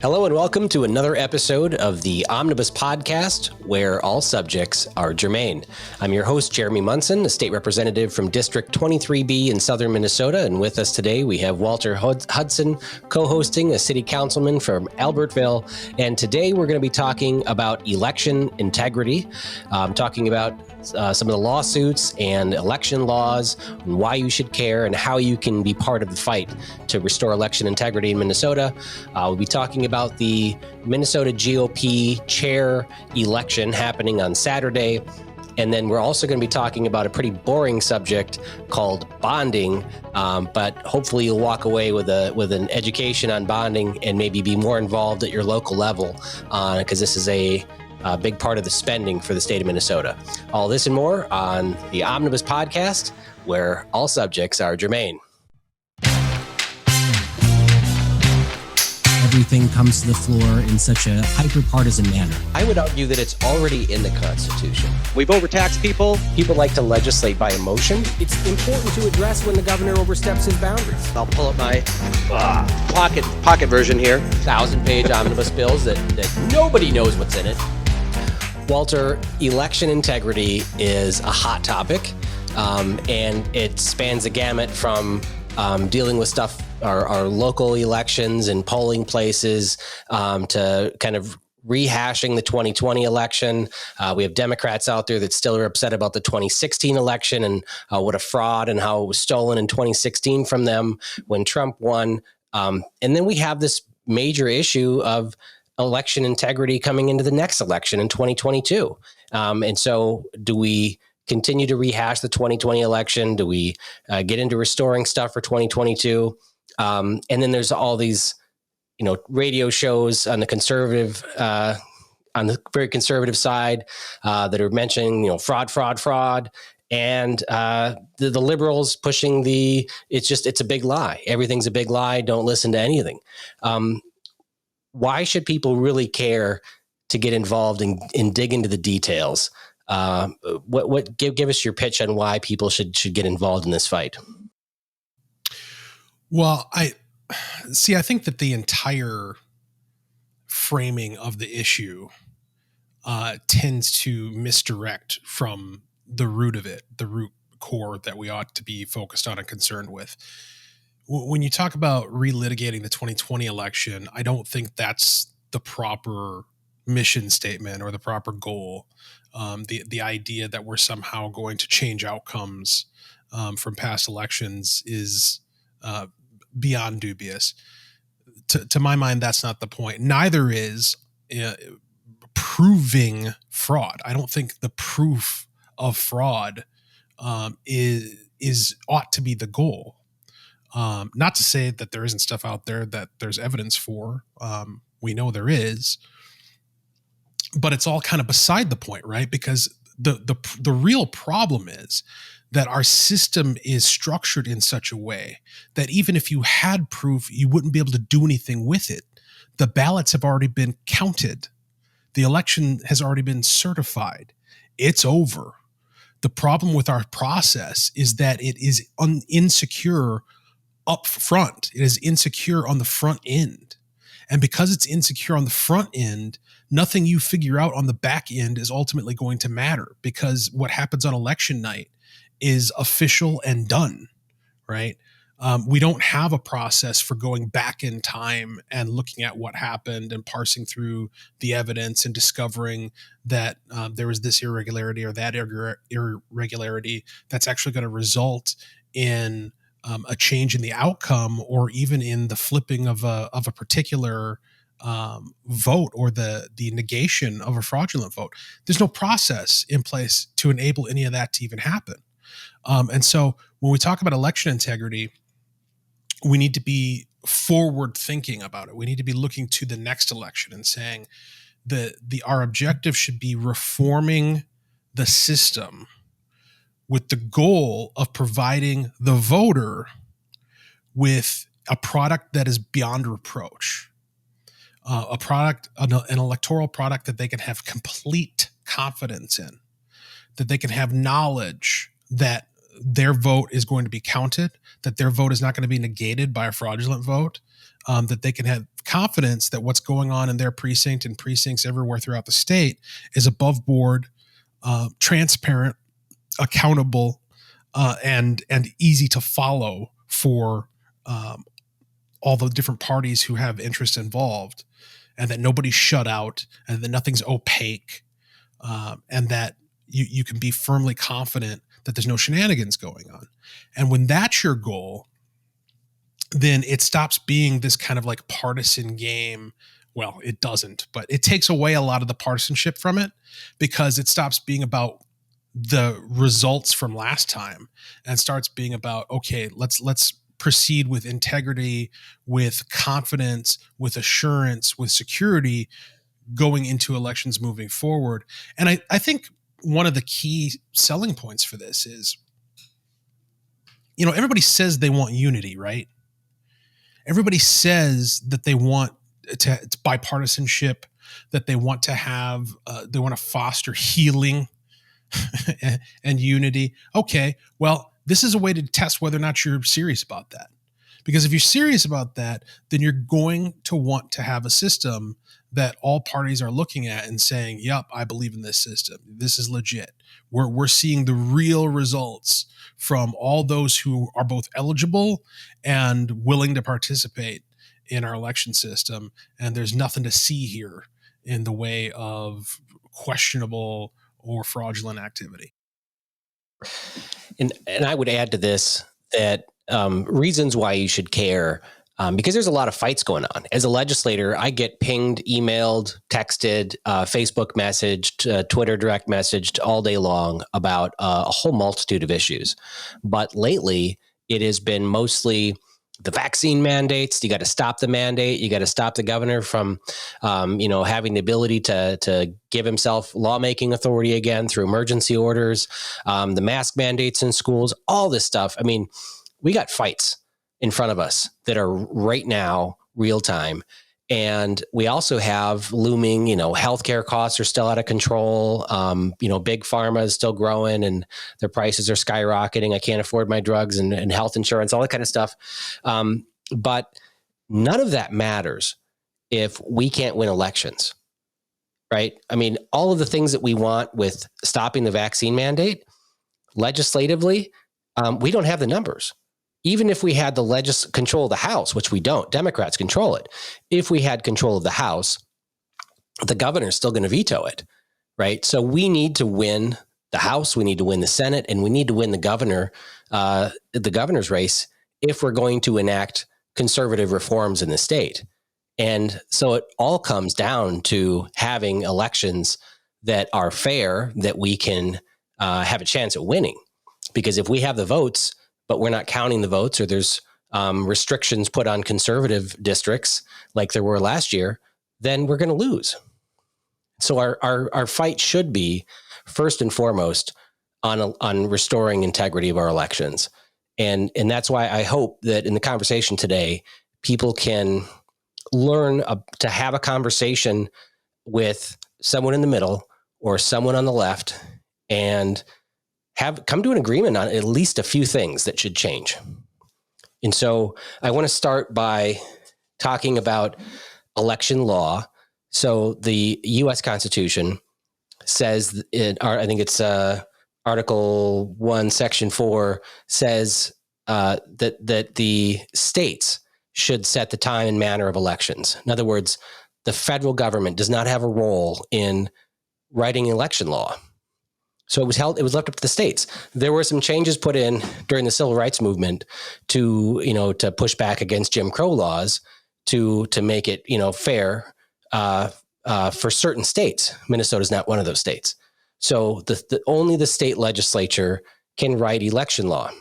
Hello and welcome to another episode of the Omnibus Podcast, where all subjects are germane. I'm your host, Jeremy Munson, a state representative from District 23B in southern Minnesota, and with us today we have Walter Hudson, co-hosting, a city councilman from Albertville, and today we're going to be talking about election integrity, talking about some of the lawsuits and election laws, and why you should care, and how you can be part of the fight to restore election integrity in Minnesota. We'll be talking about the Minnesota GOP chair election happening on Saturday. And then we're also going to be talking about a pretty boring subject called bonding, but hopefully you'll walk away with an education on bonding and maybe be more involved at your local level, because this is a big part of the spending for the state of Minnesota. All this and more on the Omnibus Podcast, where all subjects are germane. Everything comes to the floor in such a hyper-partisan manner. I would argue that it's already in the Constitution. We've overtaxed people. People like to legislate by emotion. It's important to address when the governor oversteps his boundaries. I'll pull up my pocket version here. 1,000-page omnibus bills that nobody knows what's in it. Walter, election integrity is a hot topic, and it spans the gamut from dealing with stuff, our local elections and polling places, to kind of rehashing the 2020 election. We have Democrats out there that still are upset about the 2016 election and what a fraud and how it was stolen in 2016 from them when Trump won. And then we have this major issue of election integrity coming into the next election in 2022. And so do we continue to rehash the 2020 election? Do we get into restoring stuff for 2022? And then there's all these, radio shows on the conservative, on the very conservative side, that are mentioning, fraud, and the liberals pushing it's a big lie. Everything's a big lie. Don't listen to anything. Why should people really care to get involved and dig into the details? Give us your pitch on why people should get involved in this fight. Well, I think that the entire framing of the issue tends to misdirect from the root of it, the root core that we ought to be focused on and concerned with. When you talk about relitigating the 2020 election, I don't think that's the proper mission statement or the proper goal. The idea that we're somehow going to change outcomes from past elections is beyond dubious. To my mind, that's not the point. Neither is proving fraud. I don't think the proof of fraud is ought to be the goal. Not to say that there isn't stuff out there that there's evidence for. We know there is. But it's all kind of beside the point, right? Because the real problem is that our system is structured in such a way that even if you had proof, you wouldn't be able to do anything with it. The ballots have already been counted. The election has already been certified. It's over. The problem with our process is that it is insecure up front. It is insecure on the front end. And because it's insecure on the front end, nothing you figure out on the back end is ultimately going to matter, because what happens on election night is official and done, right? We don't have a process for going back in time and looking at what happened and parsing through the evidence and discovering that there was this irregularity or that irregularity that's actually going to result in a change in the outcome, or even in the flipping of a particular vote, or the negation of a fraudulent vote. There's no process in place to enable any of that to even happen. And so when we talk about election integrity, we need to be forward thinking about it. We need to be looking to the next election and saying that our objective should be reforming the system with the goal of providing the voter with a product that is beyond reproach, an electoral product that they can have complete confidence in, that they can have knowledge that their vote is going to be counted, that their vote is not going to be negated by a fraudulent vote, that they can have confidence that what's going on in their precinct and precincts everywhere throughout the state is above board, transparent, accountable, and easy to follow for all the different parties who have interest involved, and that nobody's shut out, and that nothing's opaque, and that you can be firmly confident that there's no shenanigans going on. And when that's your goal, then it stops being this kind of like partisan game. Well, it doesn't, but it takes away a lot of the partisanship from it, because it stops being about the results from last time and starts being about, okay, let's proceed with integrity, with confidence, with assurance, with security going into elections moving forward. And I think one of the key selling points for this is, everybody says they want unity, right? Everybody says that they want it's bipartisanship, that they want to have, they want to foster healing and unity. Okay, well, this is a way to test whether or not you're serious about that. Because if you're serious about that, then you're going to want to have a system that all parties are looking at and saying, yep, I believe in this system. This is legit. We're seeing the real results from all those who are both eligible and willing to participate in our election system. And there's nothing to see here in the way of questionable or fraudulent activity. And I would add to this that reasons why you should care, because there's a lot of fights going on. As a legislator, I get pinged, emailed, texted, Facebook messaged, Twitter direct messaged all day long about a whole multitude of issues. But lately, it has been mostly the vaccine mandates. You got to stop the mandate. You got to stop the governor from, having the ability to give himself lawmaking authority again through emergency orders, the mask mandates in schools, all this stuff. I mean, we got fights in front of us that are right now real time. And we also have looming, healthcare costs are still out of control. Big pharma is still growing and their prices are skyrocketing. I can't afford my drugs and health insurance, all that kind of stuff. But none of that matters if we can't win elections, right? I mean, all of the things that we want with stopping the vaccine mandate legislatively, we don't have the numbers. Even if we had the control of the House, which we don't, Democrats control it. If we had control of the House, the governor's still going to veto it, right? So we need to win the House, we need to win the Senate, and we need to win the governor's race if we're going to enact conservative reforms in the state. And so it all comes down to having elections that are fair, that we can have a chance at winning. Because if we have the votes, but we're not counting the votes, or there's restrictions put on conservative districts like there were last year, then we're going to lose. So our fight should be first and foremost on restoring integrity of our elections. And that's why I hope that in the conversation today, people can learn to have a conversation with someone in the middle or someone on the left and come to an agreement on at least a few things that should change. And so I want to start by talking about election law. So the U.S. Constitution says, I think it's Article 1, Section 4, says that the states should set the time and manner of elections. In other words, the federal government does not have a role in writing election law. So it was left up to the states. There were some changes put in during the civil rights movement to push back against Jim Crow laws to make it, fair for certain states. Minnesota is not one of those states. So only the state legislature can write election law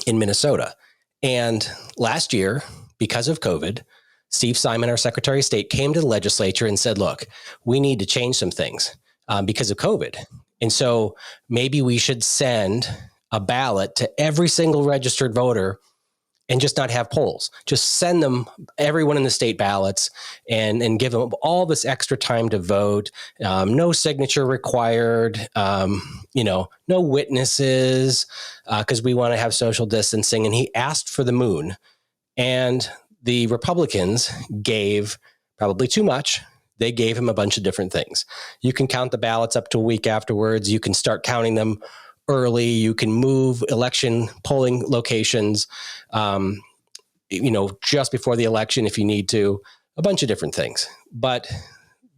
in Minnesota. And last year, because of COVID, Steve Simon, our Secretary of State, came to the legislature and said, look, we need to change some things because of COVID. And so maybe we should send a ballot to every single registered voter and just not have polls. Just send them everyone in the state ballots and give them all this extra time to vote. No signature required. No witnesses because we want to have social distancing. And he asked for the moon. And the Republicans gave probably too much. They gave him a bunch of different things. You can count the ballots up to a week afterwards. You can start counting them early. You can move election polling locations, just before the election if you need to, a bunch of different things. But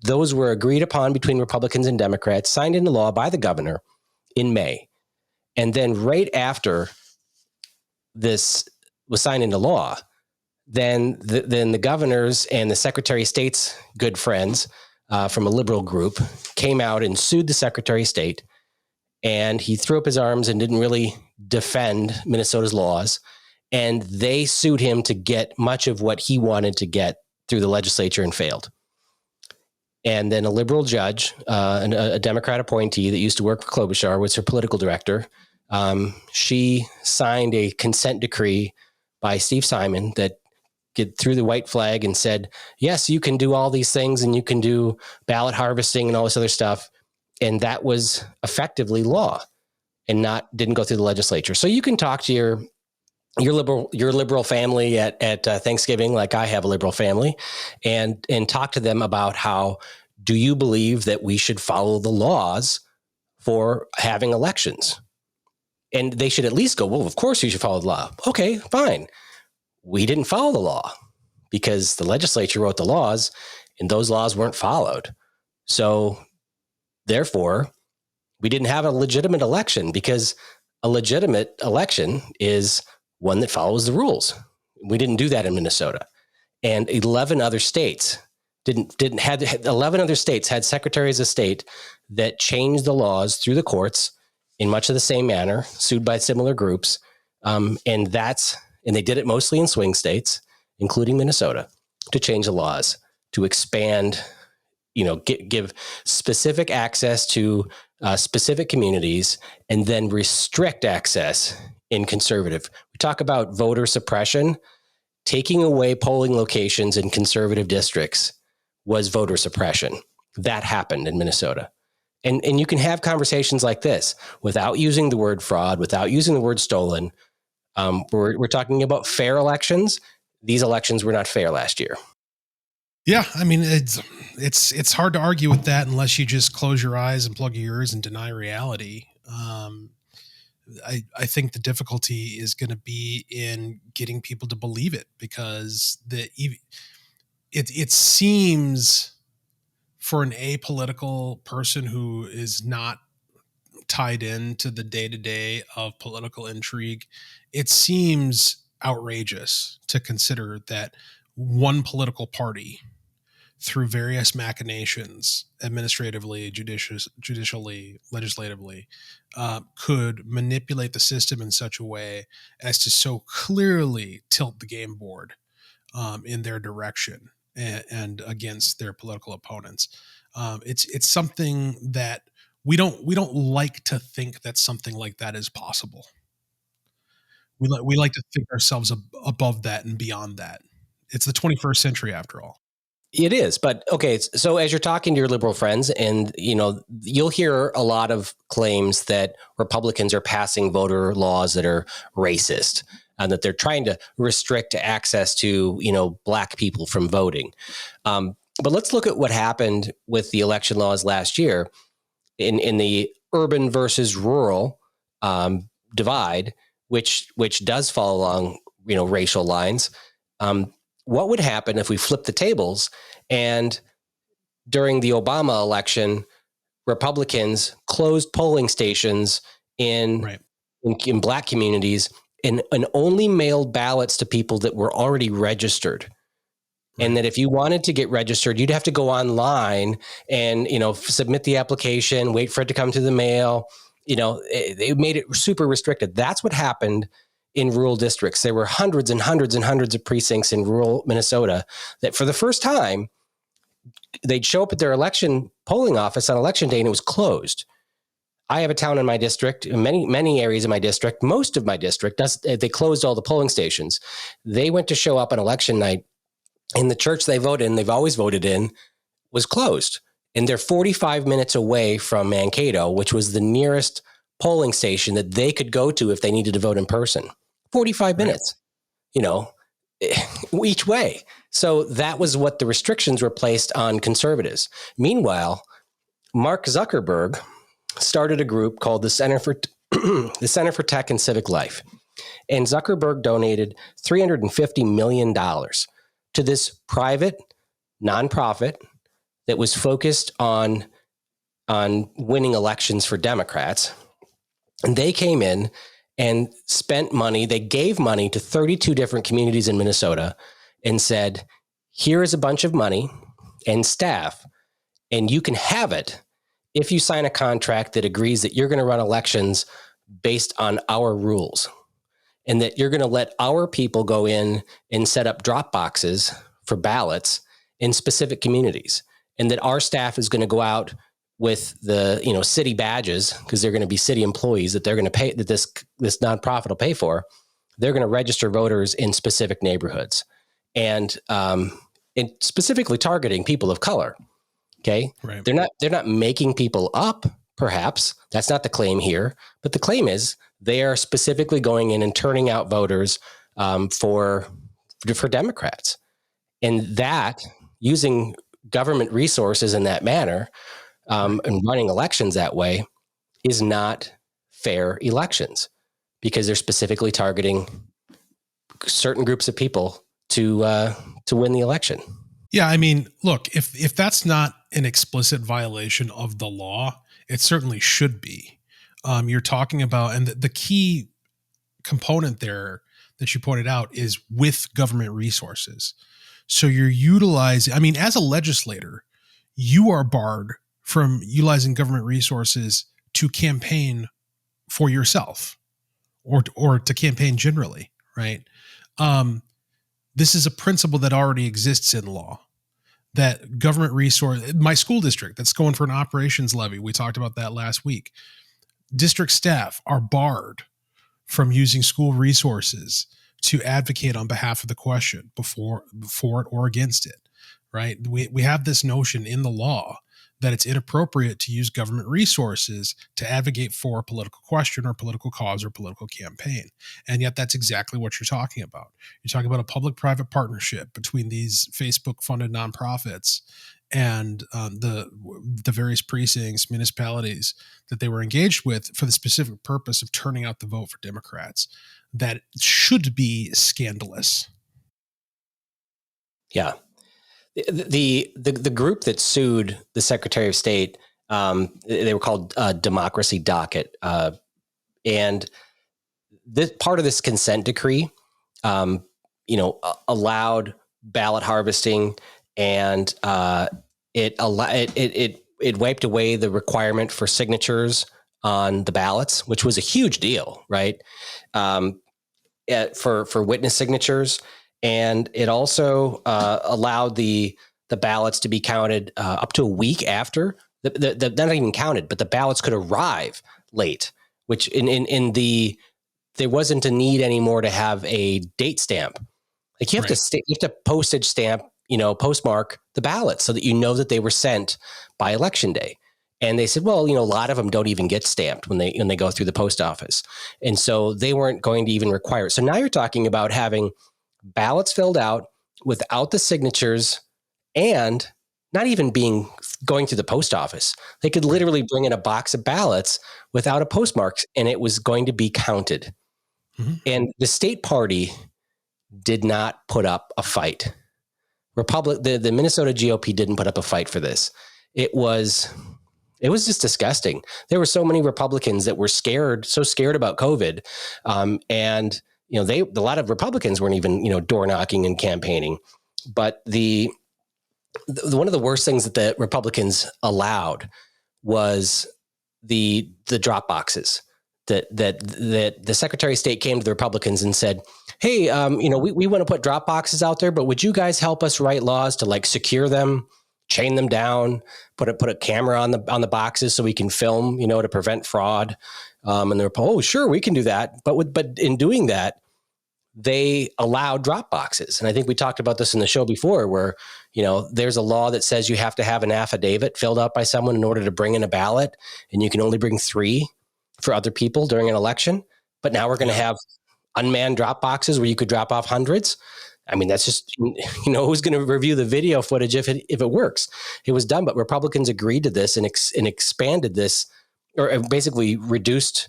those were agreed upon between Republicans and Democrats, signed into law by the governor in May. And then right after this was signed into law, then the governors and the Secretary of State's good friends from a liberal group came out and sued the Secretary of State. And he threw up his arms and didn't really defend Minnesota's laws. And they sued him to get much of what he wanted to get through the legislature and failed. And then a liberal judge, a Democrat appointee that used to work for Klobuchar, was her political director. She signed a consent decree by Steve Simon that threw the white flag and said, yes, you can do all these things and you can do ballot harvesting and all this other stuff. And that was effectively law and didn't go through the legislature. So you can talk to your liberal family at Thanksgiving, like I have a liberal family, and talk to them about how, do you believe that we should follow the laws for having elections? And they should at least go, well, of course you should follow the law. Okay, fine. We didn't follow the law because the legislature wrote the laws and those laws weren't followed. So therefore, we didn't have a legitimate election, because a legitimate election is one that follows the rules. We didn't do that in Minnesota. And 11 other states had secretaries of state that changed the laws through the courts in much of the same manner, sued by similar groups. And they did it mostly in swing states, including Minnesota, to change the laws, to expand, give specific access to specific communities, and then restrict access in conservative. We talk about voter suppression. Taking away polling locations in conservative districts was voter suppression. That happened in Minnesota. And you can have conversations like this without using the word fraud, without using the word stolen. We're talking about fair elections. These elections were not fair last year. Yeah, I mean, it's hard to argue with that unless you just close your eyes and plug your ears and deny reality. I think the difficulty is going to be in getting people to believe it, because it seems, for an apolitical person who is not tied into the day-to-day of political intrigue, it seems outrageous to consider that one political party, through various machinations, administratively, judicially, legislatively, could manipulate the system in such a way as to so clearly tilt the game board in their direction and against their political opponents. It's something that we don't like to think that something like that is possible. We like to think ourselves above that and beyond that. It's the 21st century, after all. It is. But okay, so as you're talking to your liberal friends, and you'll hear a lot of claims that Republicans are passing voter laws that are racist and that they're trying to restrict access to, Black people from voting. But let's look at what happened with the election laws last year in the urban versus rural divide, which does fall along, racial lines. What would happen if we flipped the tables and during the Obama election, Republicans closed polling stations in Black communities and only mailed ballots to people that were already registered? Right. And that if you wanted to get registered, you'd have to go online and, submit the application, wait for it to come through the mail. They made it super restricted. That's what happened in rural districts. There were hundreds and hundreds and hundreds of precincts in rural Minnesota that, for the first time, they'd show up at their election polling office on election day and it was closed. I have a town in my district, many areas of my district, most of my district, they closed all the polling stations. They went to show up on election night, and the church they voted in, they've always voted in, was closed. And they're 45 minutes away from Mankato, which was the nearest polling station that they could go to if they needed to vote in person. 45 minutes, each way. So that was what the restrictions were placed on conservatives. Meanwhile, Mark Zuckerberg started a group called the Center for Tech and Civic Life. And Zuckerberg donated $350 million to this private nonprofit that was focused on winning elections for Democrats. And they came in and spent money. They gave money to 32 different communities in Minnesota and said, here is a bunch of money and staff, and you can have it if you sign a contract that agrees that you're going to run elections based on our rules, and that you're going to let our people go in and set up drop boxes for ballots in specific communities, and that our staff is going to go out with the city badges, because they're going to be city employees that they're going to pay, that this nonprofit will pay for. They're going to register voters in specific neighborhoods, and specifically targeting people of color. Okay, right. They're not making people up. Perhaps that's not the claim here, but the claim is they are specifically going in and turning out voters for Democrats, and that using government resources in that manner and running elections that way is not fair elections, because they're specifically targeting certain groups of people to win the election. Yeah, I mean, look, if that's not an explicit violation of the law, it certainly should be. You're talking about, and the key component there that you pointed out is with government resources. So you're utilizing, I mean, as a legislator, you are barred from utilizing government resources to campaign for yourself or to campaign generally, right? This is a principle that already exists in law, that government resource, my school district that's going for an operations levy, we talked about that last week. District staff are barred from using school resources to advocate on behalf of the question for it or against it, right? We have this notion in the law that it's inappropriate to use government resources to advocate for a political question or political cause or political campaign. And yet that's exactly what you're talking about. You're talking about a public-private partnership between these Facebook-funded nonprofits and the various precincts, municipalities that they were engaged with for the specific purpose of turning out the vote for Democrats. That should be scandalous. Yeah. The group that sued the Secretary of State, they were called Democracy Docket, and this part of this consent decree, allowed ballot harvesting, and it wiped away the requirement for signatures on the ballots, which was a huge deal, right? For witness signatures. And it also allowed the ballots to be counted up to a week after. Not even counted, but the ballots could arrive late, which there wasn't a need anymore to have a date stamp. Like you have to postage stamp, postmark the ballots so that you know that they were sent by election day. And they said, well, a lot of them don't even get stamped when they go through the post office, and so they weren't going to even require it. So now you're talking about having ballots filled out without the signatures and not even going to the post office. They could literally bring in a box of ballots without a postmark, and it was going to be counted. Mm-hmm. And the state party did not put up a fight. The Minnesota GOP didn't put up a fight for this. It was just disgusting. There were so many Republicans that were so scared about COVID, and a lot of Republicans weren't even, door knocking and campaigning. But one of the worst things that the Republicans allowed was the drop boxes. That the Secretary of State came to the Republicans and said, "Hey, we want to put drop boxes out there, but would you guys help us write laws to secure them chain them down, put a camera on the boxes so we can film, to prevent fraud. And they're, oh, sure, we can do that. But in doing that, they allow drop boxes. And I think we talked about this in the show before where, there's a law that says you have to have an affidavit filled out by someone in order to bring in a ballot, and you can only bring 3 for other people during an election. But now we're going to have unmanned drop boxes where you could drop off hundreds. I mean, that's just, who's going to review the video footage if it works? It was done, but Republicans agreed to this and expanded this, or basically reduced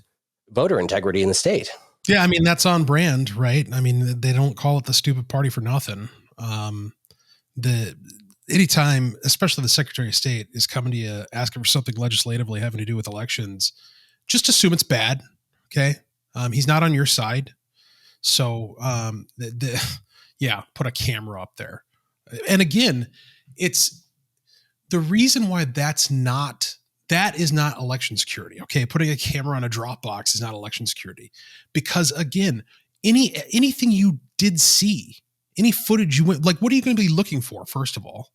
voter integrity in the state. Yeah, I mean, that's on brand, right? I mean, they don't call it the stupid party for nothing. Anytime, especially the Secretary of State is coming to you asking for something legislatively having to do with elections, just assume it's bad. Okay. He's not on your side. So, put a camera up there. And again, it's the reason why that is not election security. Okay. Putting a camera on a drop box is not election security, because again, anything you did see, any footage you went, like, what are you going to be looking for? First of all,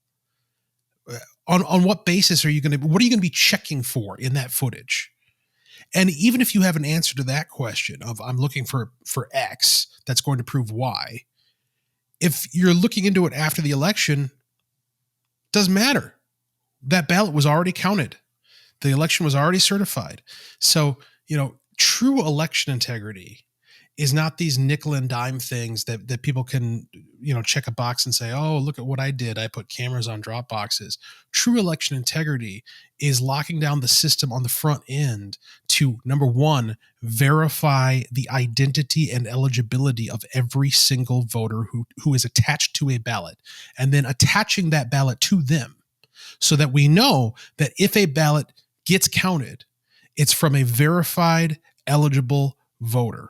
on what basis what are you going to be checking for in that footage? And even if you have an answer to that question of, I'm looking for X, that's going to prove Y. If you're looking into it after the election, doesn't matter. That ballot was already counted. The election was already certified. So, true election integrity is not these nickel and dime things that people can, check a box and say, oh, look at what I did. I put cameras on drop boxes. True election integrity is locking down the system on the front end to, number one, verify the identity and eligibility of every single voter who is attached to a ballot, and then attaching that ballot to them so that we know that if a ballot gets counted, it's from a verified, eligible voter.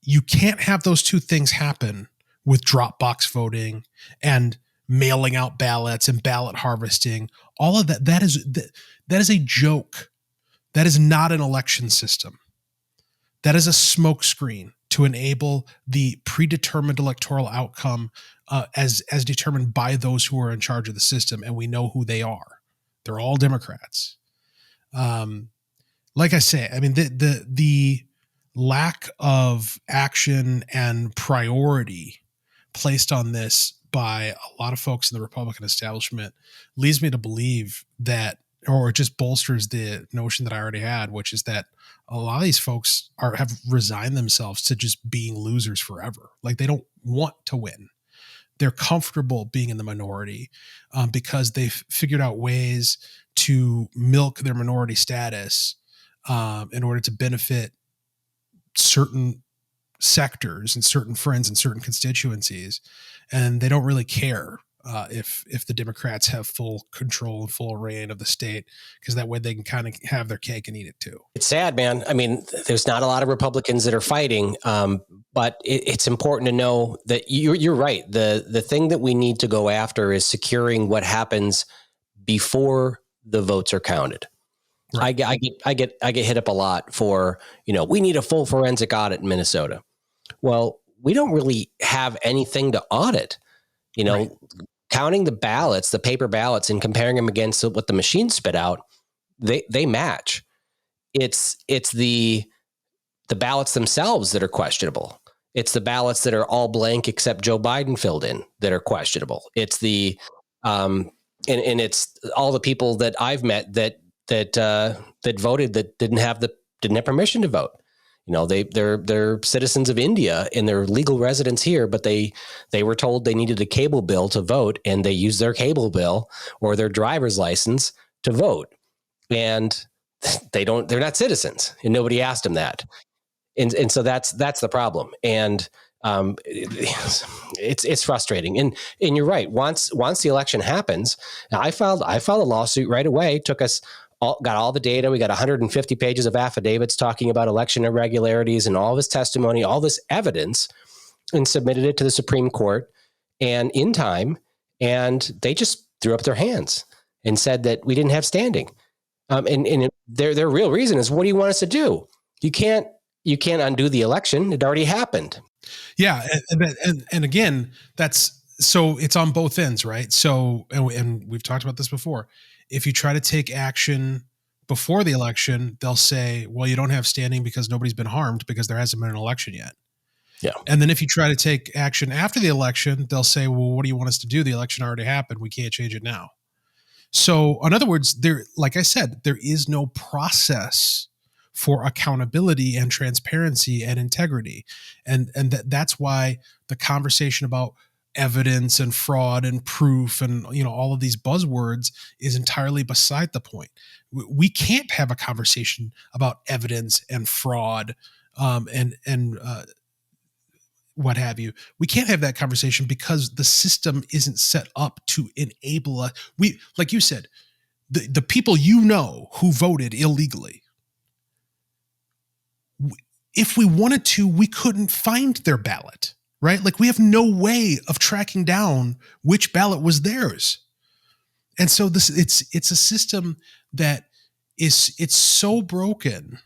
You can't have those two things happen with drop box voting and mailing out ballots and ballot harvesting. All of that, that is a joke. That is not an election system. That is a smokescreen to enable the predetermined electoral outcome as determined by those who are in charge of the system, and we know who they are. They're all Democrats. Like I say, I mean, the lack of action and priority placed on this by a lot of folks in the Republican establishment leads me to believe that, or it just bolsters the notion that I already had, which is that a lot of these folks have resigned themselves to just being losers forever. Like, they don't want to win. They're comfortable being in the minority because they've figured out ways to milk their minority status in order to benefit certain sectors and certain friends and certain constituencies. And they don't really care if the Democrats have full control and full reign of the state, because that way they can kind of have their cake and eat it too. It's sad, man. I mean, there's not a lot of Republicans that are fighting, but it's important to know that you're right. The thing that we need to go after is securing what happens before the votes are counted. Right. I get hit up a lot for, we need a full forensic audit in Minnesota. Well, we don't really have anything to audit. Right. Counting the ballots, the paper ballots, and comparing them against what the machines spit out, they match. It's the ballots themselves that are questionable. It's the ballots that are all blank except Joe Biden filled in that are questionable. It's the and it's all the people that I've met that voted that didn't have permission to vote. They're citizens of India and they're legal residents here, but they were told they needed a cable bill to vote, and they used their cable bill or their driver's license to vote. And they're not citizens, and nobody asked them that. And so that's the problem. And it's frustrating. And you're right. Once the election happens, I filed a lawsuit right away. Got all the data. We got 150 pages of affidavits talking about election irregularities and all this testimony, all this evidence, and submitted it to the Supreme Court and in time. And they just threw up their hands and said that we didn't have standing. And their real reason is, what do you want us to do? You can't undo the election. It already happened. Yeah. And again, that's So it's on both ends, right? So, and we've talked about this before. If you try to take action before the election, they'll say, well, you don't have standing because nobody's been harmed because there hasn't been an election yet. Yeah. And then if you try to take action after the election, they'll say, well, what do you want us to do? The election already happened. We can't change it now. So in other words, like I said, there is no process for accountability and transparency and integrity. And that's why the conversation about evidence and fraud and proof and, all of these buzzwords is entirely beside the point. We can't have a conversation about evidence and fraud and what have you. We can't have that conversation because the system isn't set up to enable us. Like you said, the people who voted illegally, if we wanted to, we couldn't find their ballot, right? Like we have no way of tracking down which ballot was theirs. And so it's a system that it's so broken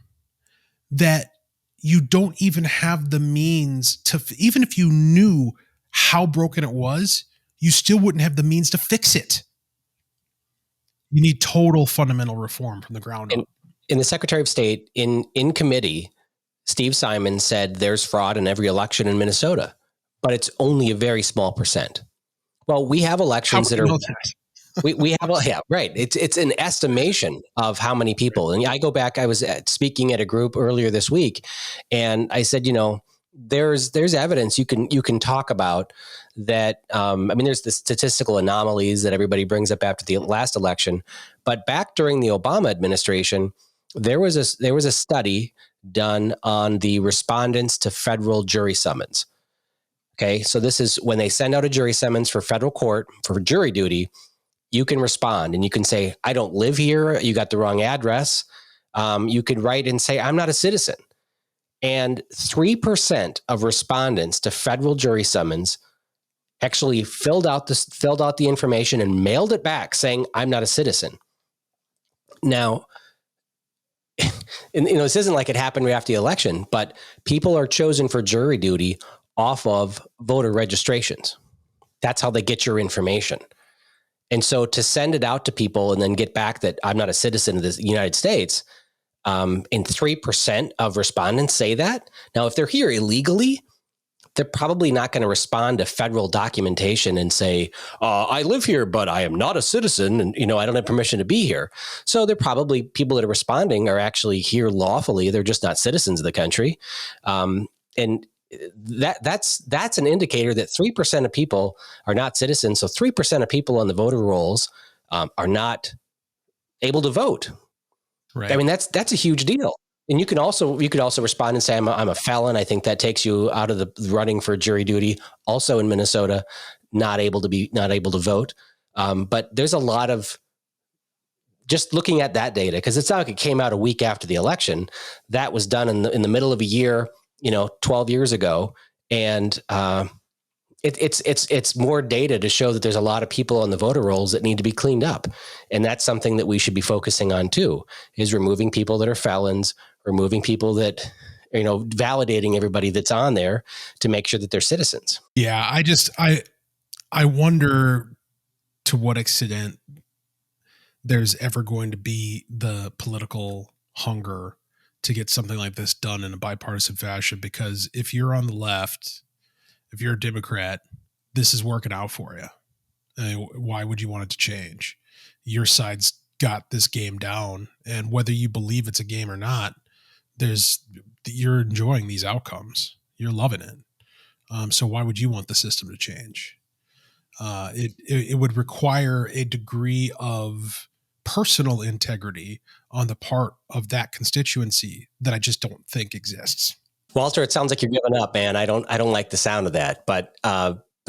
that you don't even have the means to, even if you knew how broken it was, you still wouldn't have the means to fix it. You need total fundamental reform from the ground up. In the Secretary of State, in committee, Steve Simon said there's fraud in every election in Minnesota, but it's only a very small percent. Well, we have elections that are... we have, yeah, right. It's an estimation of how many people. And I go back, I was speaking at a group earlier this week, and I said, there's evidence you can talk about that. There's the statistical anomalies that everybody brings up after the last election, but back during the Obama administration, there was a study done on the respondents to federal jury summons. Okay, so this is when they send out a jury summons for federal court for jury duty. You can respond and you can say, I don't live here. You got the wrong address. You could write and say, I'm not a citizen. And 3% of respondents to federal jury summons actually filled out the information and mailed it back saying, I'm not a citizen. Now, this isn't like it happened right after the election, but people are chosen for jury duty off of voter registrations. That's how they get your information. And so to send it out to people and then get back that I'm not a citizen of the United States, and 3% of respondents say that. Now, if they're here illegally, they're probably not going to respond to federal documentation and say, I live here, but I am not a citizen. And, I don't have permission to be here. So they're probably people that are responding are actually here lawfully. They're just not citizens of the country. And that's an indicator that 3% of people are not citizens. So 3% of people on the voter rolls are not able to vote. Right. That's a huge deal. And you could also respond and say, I'm a felon. I think that takes you out of the running for jury duty. Also in Minnesota, not able to vote. But there's a lot of just looking at that data, because it's not like it came out a week after the election. That was done in the middle of a year, 12 years ago. And it's more data to show that there's a lot of people on the voter rolls that need to be cleaned up. And that's something that we should be focusing on too, is removing people that are felons, removing people that, validating everybody that's on there to make sure that they're citizens. Yeah. I wonder to what extent there's ever going to be the political hunger to get something like this done in a bipartisan fashion, because if you're on the left, if you're a Democrat, this is working out for you. Why would you want it to change? Your side's got this game down, and whether you believe it's a game or not, you're enjoying these outcomes. You're loving it. So why would you want the system to change? It would require a degree of personal integrity on the part of that constituency that I just don't think exists. Walter, it sounds like you're giving up, man. I don't like the sound of that, but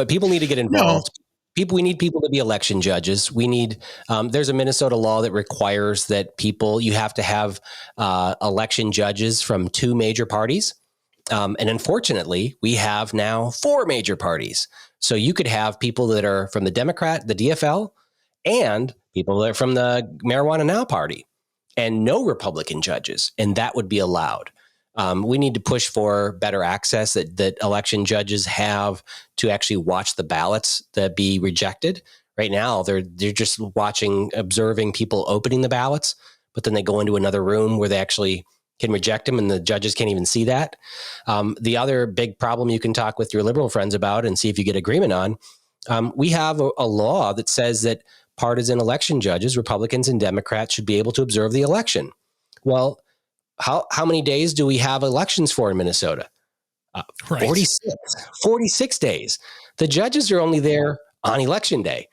people need to get involved. We need people to be election judges. We need, there's a Minnesota law that requires that you have to have election judges from 2 major parties. And unfortunately, we have now 4 major parties. So you could have people that are from the Democrat, the DFL, and people that are from the Marijuana Now party, and no Republican judges, and that would be allowed. We need to push for better access that election judges have to actually watch the ballots that be rejected. Right now, they're just observing people opening the ballots, but then they go into another room where they actually can reject them, and the judges can't even see that. The other big problem you can talk with your liberal friends about and see if you get agreement on, we have a law that says that partisan election judges, Republicans and Democrats, should be able to observe the election. Well, how many days do we have elections for in Minnesota? Right. 46 days. The judges are only there on election day.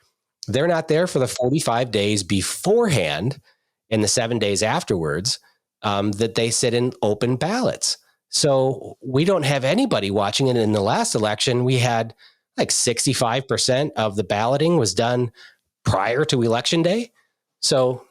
They're not there for the 45 days beforehand and the 7 days afterwards that they sit in open ballots. So we don't have anybody watching it. In the last election, we had like 65% of the balloting was done prior to election day. So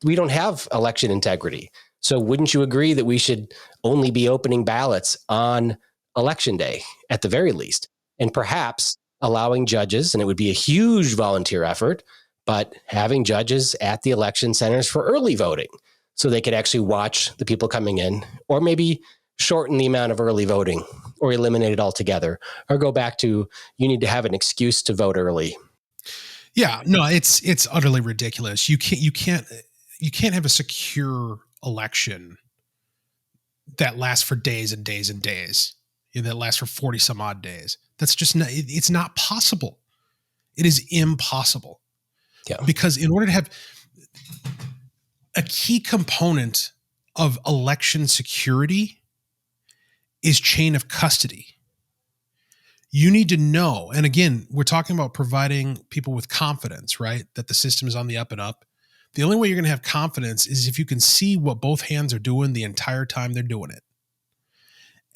we don't have election integrity. So wouldn't you agree that we should only be opening ballots on election day at the very least, and perhaps allowing judges, and it would be a huge volunteer effort, but having judges at the election centers for early voting so they could actually watch the people coming in, or maybe shorten the amount of early voting or eliminate it altogether, or go back to you need to have an excuse to vote early. Yeah, no, it's utterly ridiculous. You can't have a secure election that lasts for days and days and days. That lasts for 40 some odd days. That's just not, it's not possible. It is impossible. Yeah. Because in order to have a key component of election security is chain of custody. You need to know, and again, we're talking about providing people with confidence, right? That the system is on the up and up. The only way you're going to have confidence is if you can see what both hands are doing the entire time they're doing it.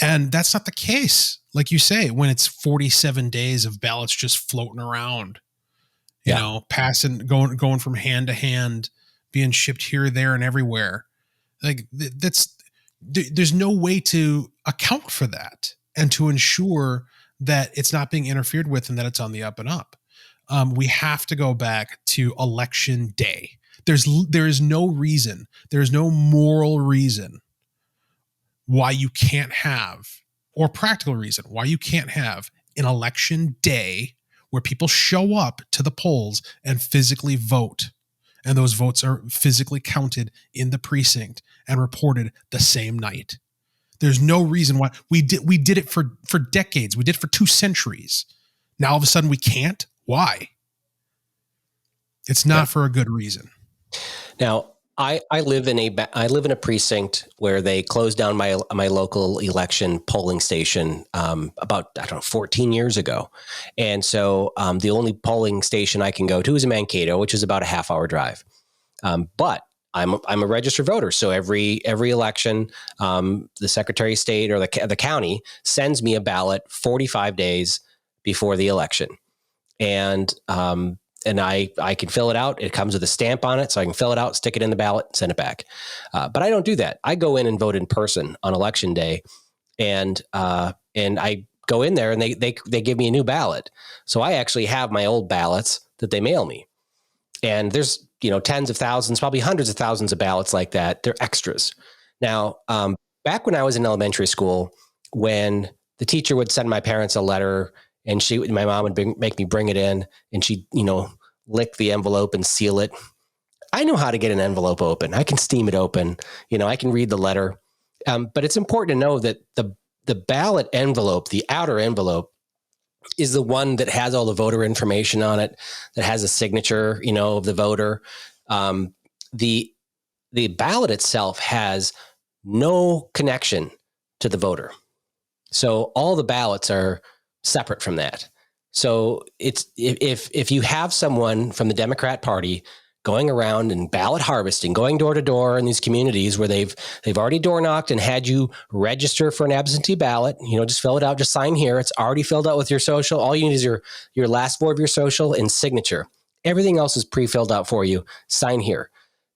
And that's not the case, like you say, when it's 47 days of ballots just floating around, you know, passing, going from hand to hand, being shipped here, there, and everywhere. Like there's no way to account for that and to ensure that it's not being interfered with and that it's on the up and up. We have to go back to election day. There is no reason, there is no moral reason why you can't have, or practical reason why you can't have an election day where people show up to the polls and physically vote. And those votes are physically counted in the precinct and reported the same night. There's no reason why we did it for decades. We did it for 2 centuries. Now all of a sudden we can't. Why? It's not for a good reason. Now, I live in a precinct where they closed down my local election polling station about 14 years ago, and so the only polling station I can go to is in Mankato, which is about a half-hour drive. But I'm a registered voter, so every election, the Secretary of State or the county sends me a ballot 45 days before the election, and I can fill it out. It comes with a stamp on it, so I can fill it out, stick it in the ballot, send it back. But I don't do that. I go in and vote in person on election day, and I go in there and they give me a new ballot. So I actually have my old ballots that they mail me, and there's tens of thousands, probably hundreds of thousands of ballots like that. They're extras. Now, back when I was in elementary school, when the teacher would send my parents a letter. And my mom would make me bring it in, and she'd, lick the envelope and seal it. I know how to get an envelope open. I can steam it open. I can read the letter. But it's important to know that the ballot envelope, the outer envelope, is the one that has all the voter information on it, that has a signature, of the voter. The ballot itself has no connection to the voter. So all the ballots are separate from that. So it's if you have someone from the Democrat Party going around and ballot harvesting, going door to door in these communities where they've already door knocked and had you register for an absentee ballot, just fill it out, just sign here. It's already filled out with your social. All you need is your last four of your social and signature. Everything else is pre-filled out for you. Sign here.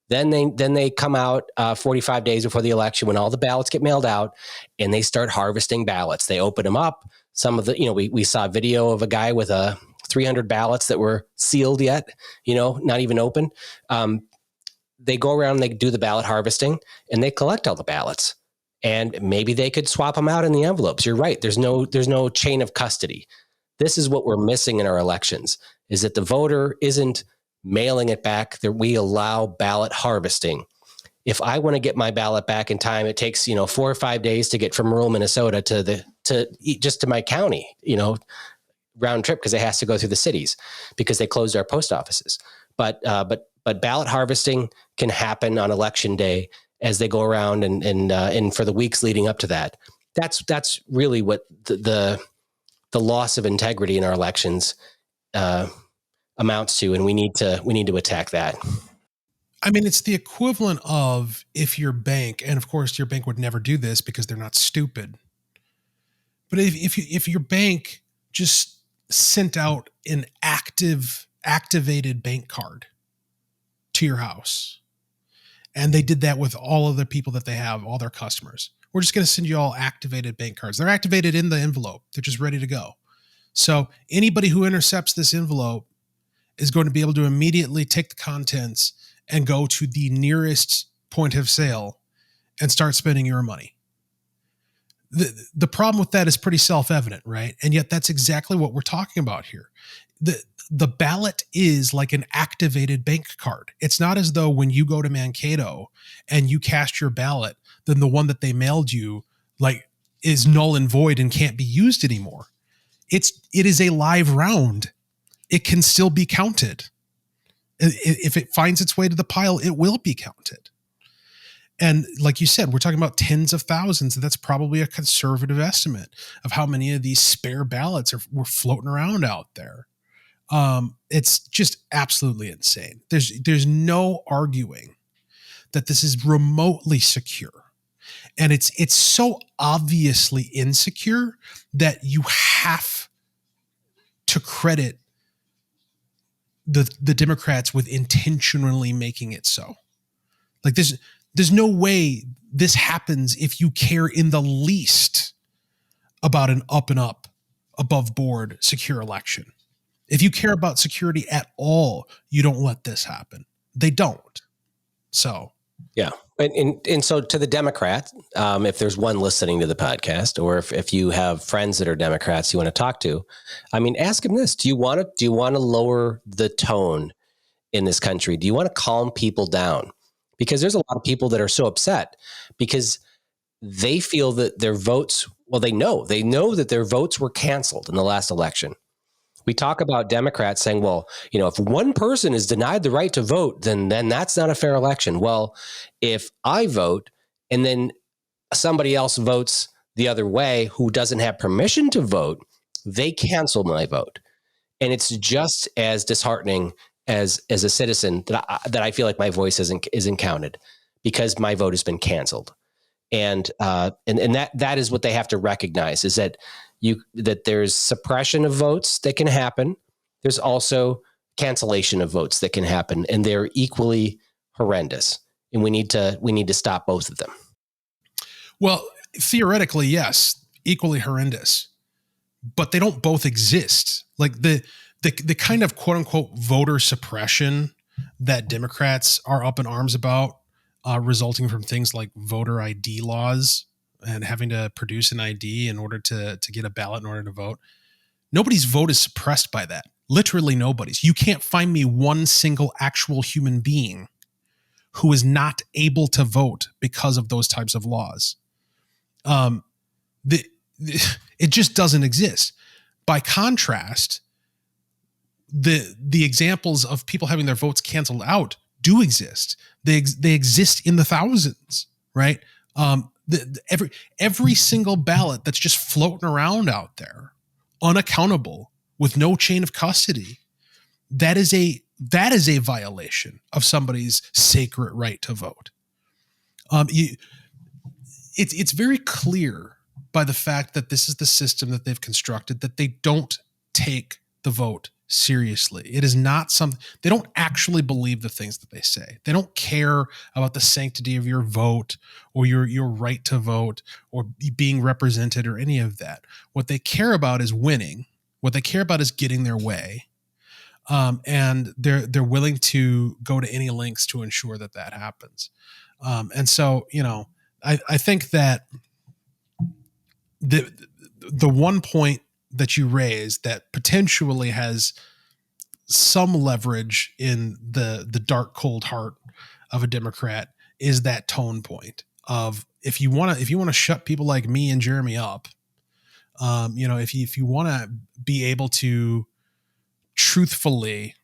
Then they come out 45 days before the election when all the ballots get mailed out, and they start harvesting ballots. They open them up. Some of the, we saw a video of a guy with 300 ballots that were sealed yet, not even open. They go around, they do the ballot harvesting, and they collect all the ballots. and maybe they could swap them out in the envelopes. You're right. There's no chain of custody. This is what we're missing in our elections, is that the voter isn't mailing it back, that we allow ballot harvesting. If I want to get my ballot back in time, it takes 4 or 5 days to get from rural Minnesota to my county, round trip, because it has to go through the cities because they closed our post offices. But ballot harvesting can happen on election day as they go around and for the weeks leading up to that. That's really what the loss of integrity in our elections amounts to, and we need to attack that. I mean, it's the equivalent of if your bank, and of course your bank would never do this because they're not stupid, but if your bank just sent out an activated bank card to your house, and they did that with all of the people that they have, all their customers, we're just going to send you all activated bank cards. They're activated in the envelope. They're just ready to go. So anybody who intercepts this envelope is going to be able to immediately take the contents and go to the nearest point of sale and start spending your money. The problem with that is pretty self-evident, right? And yet that's exactly what we're talking about here. The ballot is like an activated bank card. It's not as though when you go to Mankato and you cast your ballot, then the one that they mailed you is null and void and can't be used anymore. It is a live round. It can still be counted. If it finds its way to the pile, it will be counted. And like you said, we're talking about tens of thousands, and that's probably a conservative estimate of how many of these spare ballots were floating around out there. It's just absolutely insane. There's no arguing that this is remotely secure. And it's so obviously insecure that you have to credit the Democrats with intentionally making it so. Like there's no way this happens if you care in the least about an up and up, above board, secure election. If you care about security at all, you don't let this happen. They don't. So. Yeah. And so to the Democrats, if there's one listening to the podcast, or if you have friends that are Democrats you want to talk to, I mean, ask them this. Do you want to lower the tone in this country? Do you want to calm people down? Because there's a lot of people that are so upset because they feel that their votes, well, they know that their votes were canceled in the last election. We talk about Democrats saying, well, if one person is denied the right to vote, then that's not a fair election. Well, if I vote and then somebody else votes the other way who doesn't have permission to vote, they cancel my vote. And it's just as disheartening as a citizen that I feel like my voice isn't counted because my vote has been canceled. And that is what they have to recognize, is that there's suppression of votes that can happen. There's also cancellation of votes that can happen, and they're equally horrendous. And we need to stop both of them. Well, theoretically, yes, equally horrendous, but they don't both exist. Like the kind of quote unquote voter suppression that Democrats are up in arms about, resulting from things like voter ID laws and having to produce an ID in order to get a ballot in order to vote. Nobody's vote is suppressed by that. Literally nobody's. You can't find me one single actual human being who is not able to vote because of those types of laws. It just doesn't exist. By contrast, the examples of people having their votes canceled out do exist. They exist in the thousands, right? Every single ballot that's just floating around out there, unaccountable, with no chain of custody, that is a violation of somebody's sacred right to vote. It's very clear by the fact that this is the system that they've constructed, that they don't take the vote seriously. It is not something, they don't actually believe the things that they say. They don't care about the sanctity of your vote or your right to vote or being represented or any of that. What they care about is winning. What they care about is getting their way. And they're willing to go to any lengths to ensure that happens. And so, I think that the one point that you raised that potentially has some leverage in the dark, cold heart of a Democrat is that tone point of if you want to shut people like me and Jeremy up, if you want to be able to truthfully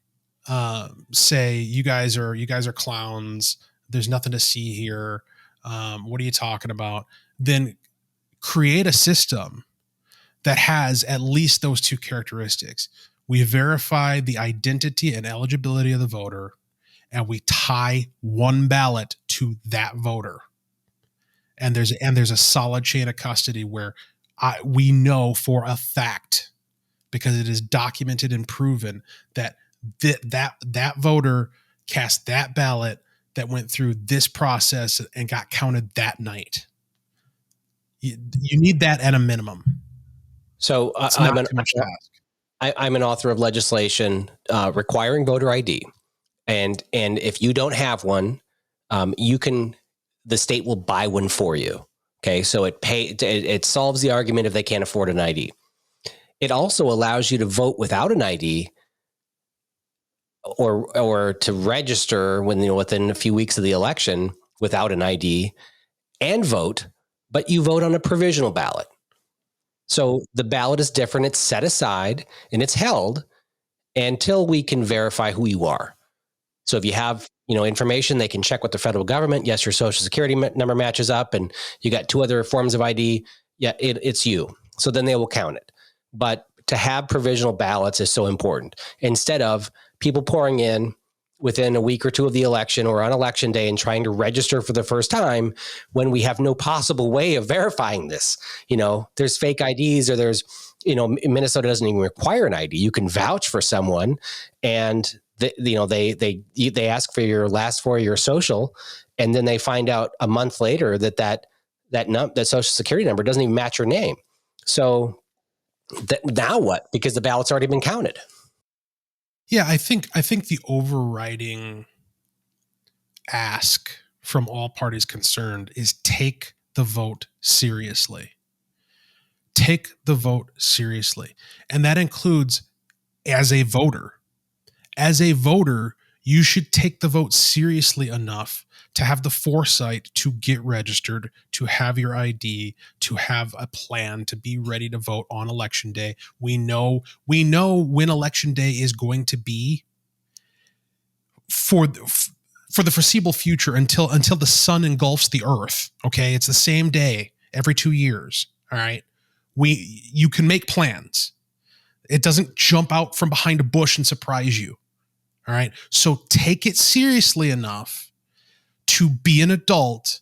say you guys are clowns, there's nothing to see here, what are you talking about, then create a system that has at least those two characteristics. We verify the identity and eligibility of the voter, and we tie one ballot to that voter. And there's a solid chain of custody where we know for a fact, because it is documented and proven, that that voter cast that ballot that went through this process and got counted that night. You need that at a minimum. So I'm an author of legislation requiring voter ID, and if you don't have one, the state will buy one for you. Okay, so it solves the argument if they can't afford an ID. It also allows you to vote without an ID, or to register within a few weeks of the election without an ID and vote, but you vote on a provisional ballot. So the ballot is different. It's set aside and it's held until we can verify who you are. So if you have, information, they can check with the federal government. Yes, your social security number matches up and you got two other forms of ID. Yeah, it's you. So then they will count it. But to have provisional ballots is so important. Instead of people pouring in within a week or two of the election or on election day and trying to register for the first time when we have no possible way of verifying this. There's fake IDs, or there's, Minnesota doesn't even require an ID. You can vouch for someone, and they ask for your last four of your social, and then they find out a month later that social security number doesn't even match your name. So now what? Because the ballot's already been counted. Yeah, I think the overriding ask from all parties concerned is take the vote seriously. Take the vote seriously. And that includes as a voter. As a voter, you should take the vote seriously enough to have the foresight to get registered, to have your ID, to have a plan, to be ready to vote on election day. We know when election day is going to be for the foreseeable future until the sun engulfs the earth. Okay, it's the same day every 2 years. All right, you can make plans. It doesn't jump out from behind a bush and surprise you. All right, so take it seriously enough to be an adult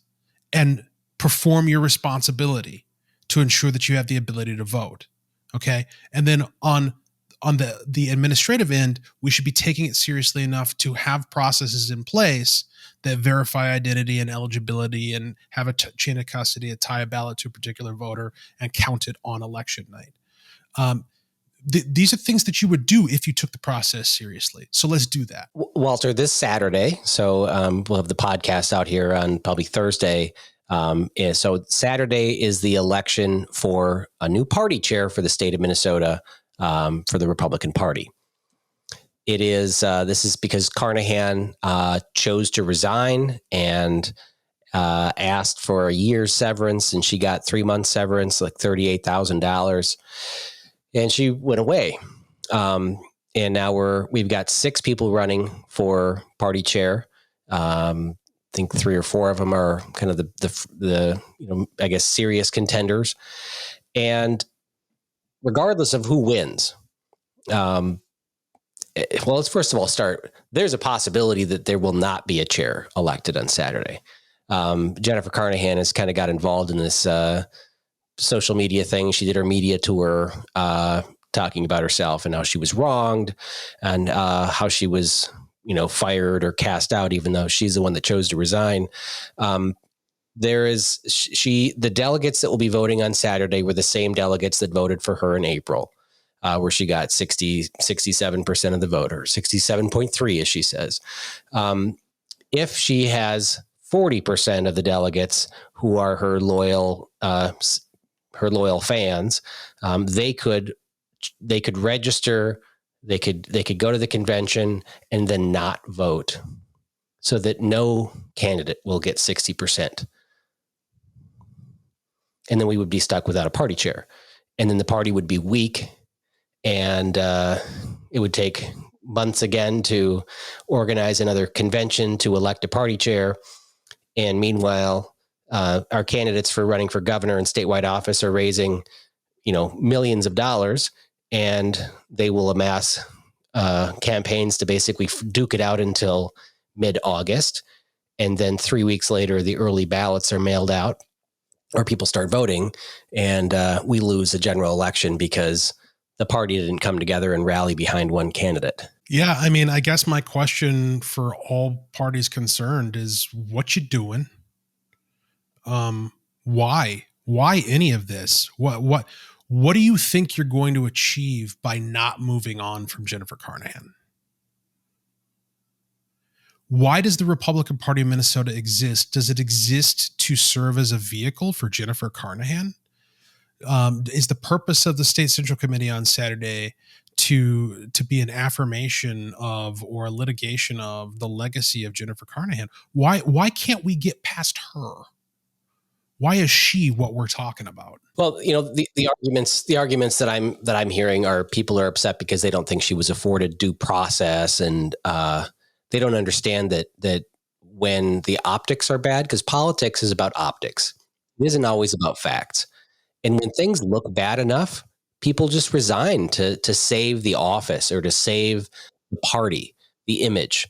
and perform your responsibility to ensure that you have the ability to vote. Okay. And then on the administrative end, we should be taking it seriously enough to have processes in place that verify identity and eligibility and have a chain of custody, a tie a ballot to a particular voter and count it on election night. These are things that you would do if you took the process seriously. So let's do that. Walter, this Saturday, so we'll have the podcast out here on probably Thursday. So Saturday is the election for a new party chair for the state of Minnesota for the Republican Party. It is this is because Carnahan chose to resign and asked for a year's severance, and she got 3 months severance, like $38,000. And she went away. And now we've got 6 people running for party chair. I think 3 or 4 of them are kind of the I guess serious contenders. And regardless of who wins, let's first of all start. There's a possibility that there will not be a chair elected on Saturday. Jennifer Carnahan has kind of got involved in this social media thing. She did her media tour talking about herself and how she was wronged and how she was, fired or cast out, even though she's the one that chose to resign. The delegates that will be voting on Saturday were the same delegates that voted for her in April, where she got 67% of the vote, or 67.3, as she says. If she has 40% of the delegates who are her loyal fans. They could register. They could go to the convention and then not vote, so that no candidate will get 60%. And then we would be stuck without a party chair. And then the party would be weak, and it would take months again to organize another convention to elect a party chair. And meanwhile, our candidates for running for governor and statewide office are raising, millions of dollars, and they will amass campaigns to basically duke it out until mid-August. And then 3 weeks later, the early ballots are mailed out, or people start voting, and we lose a general election because the party didn't come together and rally behind one candidate. Yeah, I mean, I guess my question for all parties concerned is, what you doing? Why any of this? What do you think you're going to achieve by not moving on from Jennifer Carnahan? Why does the Republican Party of Minnesota exist? Does it exist to serve as a vehicle for Jennifer Carnahan? Is the purpose of the State Central Committee on Saturday to be an affirmation of, or a litigation of, the legacy of Jennifer Carnahan? Why can't we get past her? Why is she what we're talking about? Well, the arguments that I'm hearing are people are upset because they don't think she was afforded due process, and they don't understand that when the optics are bad, because politics is about optics, it isn't always about facts. And when things look bad enough, people just resign to save the office or to save the party, the image,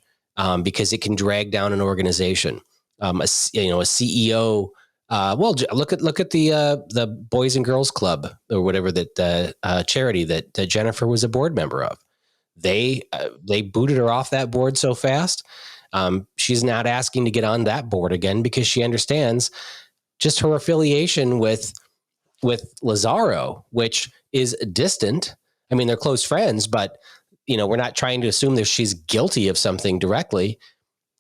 because it can drag down an organization. A CEO. Look at the Boys and Girls Club, or whatever, that charity that Jennifer was a board member of. They booted her off that board so fast. She's not asking to get on that board again because she understands just her affiliation with Lazaro, which is distant. I mean, they're close friends, but we're not trying to assume that she's guilty of something directly.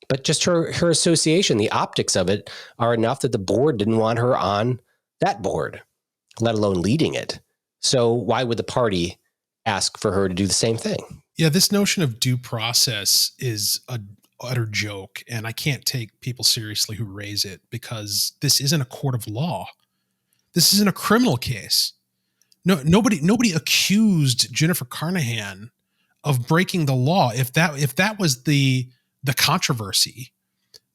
But just her association, the optics of it are enough that the board didn't want her on that board, let alone leading it. So why would the party ask for her to do the same thing? Yeah, this notion of due process is an utter joke, and I can't take people seriously who raise it, because this isn't a court of law. This isn't a criminal case. No, nobody accused Jennifer Carnahan of breaking the law. If that was the controversy,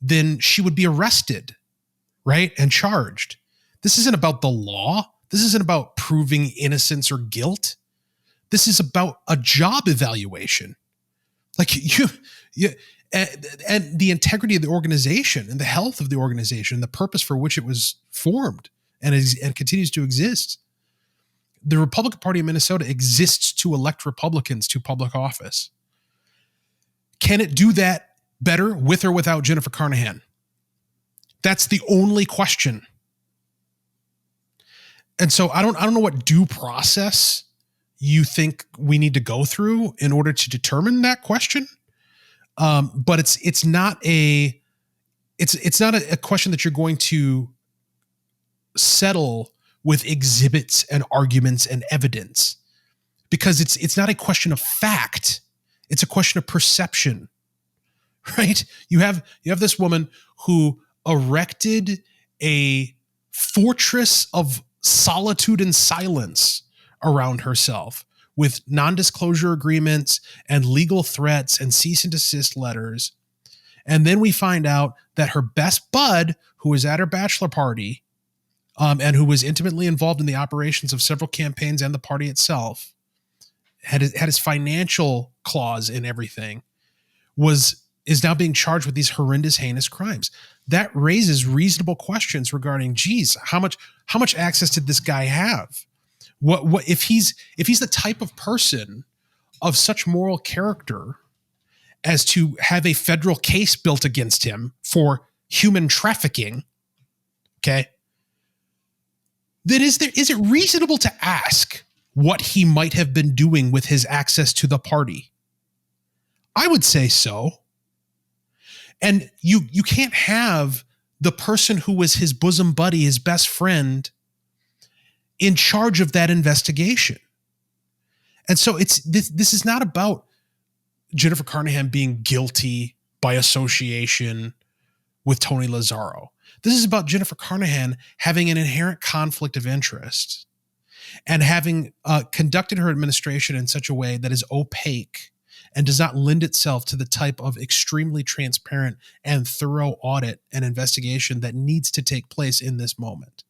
then she would be arrested, right? And charged. This isn't about the law. This isn't about proving innocence or guilt. This is about a job evaluation. Like and the integrity of the organization and the health of the organization, the purpose for which it was formed and continues to exist. The Republican Party of Minnesota exists to elect Republicans to public office. Can it do that better with or without Jennifer Carnahan? That's the only question. And so I don't know what due process you think we need to go through in order to determine that question. But it's not a question that you're going to settle with exhibits and arguments and evidence, because it's not a question of fact. It's a question of perception, right? You have this woman who erected a fortress of solitude and silence around herself with non-disclosure agreements and legal threats and cease and desist letters. And then we find out that her best bud, who was at her bachelor party, and who was intimately involved in the operations of several campaigns and the party itself, had his financial clause in everything, is now being charged with these horrendous, heinous crimes. That raises reasonable questions regarding, geez, how much access did this guy have? What if he's the type of person of such moral character as to have a federal case built against him for human trafficking? Okay. Then is it reasonable to ask what he might have been doing with his access to the party? I would say so. And you can't have the person who was his bosom buddy, his best friend, in charge of that investigation. And so this is not about Jennifer Carnahan being guilty by association with Tony Lazzaro. This is about Jennifer Carnahan having an inherent conflict of interest and having conducted her administration in such a way that is opaque and does not lend itself to the type of extremely transparent and thorough audit and investigation that needs to take place in this moment.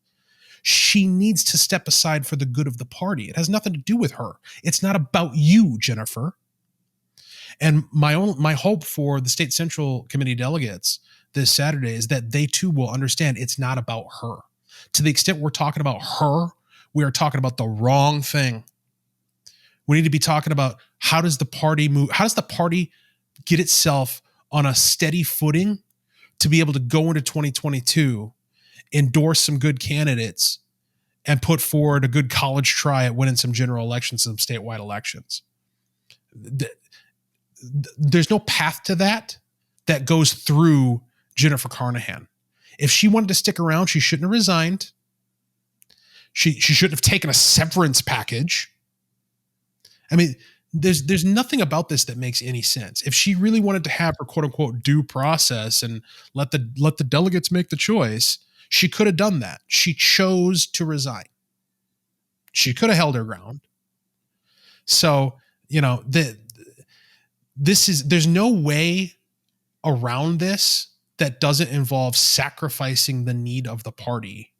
She needs to step aside for the good of the party. It has nothing to do with her. It's not about you, Jennifer. And my hope for the State Central Committee delegates this Saturday is that they too will understand it's not about her. To the extent we're talking about her, we are talking about the wrong thing. We need to be talking about how does the party move? How does the party get itself on a steady footing to be able to go into 2022, endorse some good candidates, and put forward a good college try at winning some general elections, some statewide elections. There's no path to that goes through Jennifer Carnahan. If she wanted to stick around, she shouldn't have resigned. She shouldn't have taken a severance package. I mean, there's nothing about this that makes any sense. If she really wanted to have her quote unquote due process and let the delegates make the choice, she could have done that. She chose to resign. She could have held her ground. So, there's no way around this that doesn't involve sacrificing the need of the party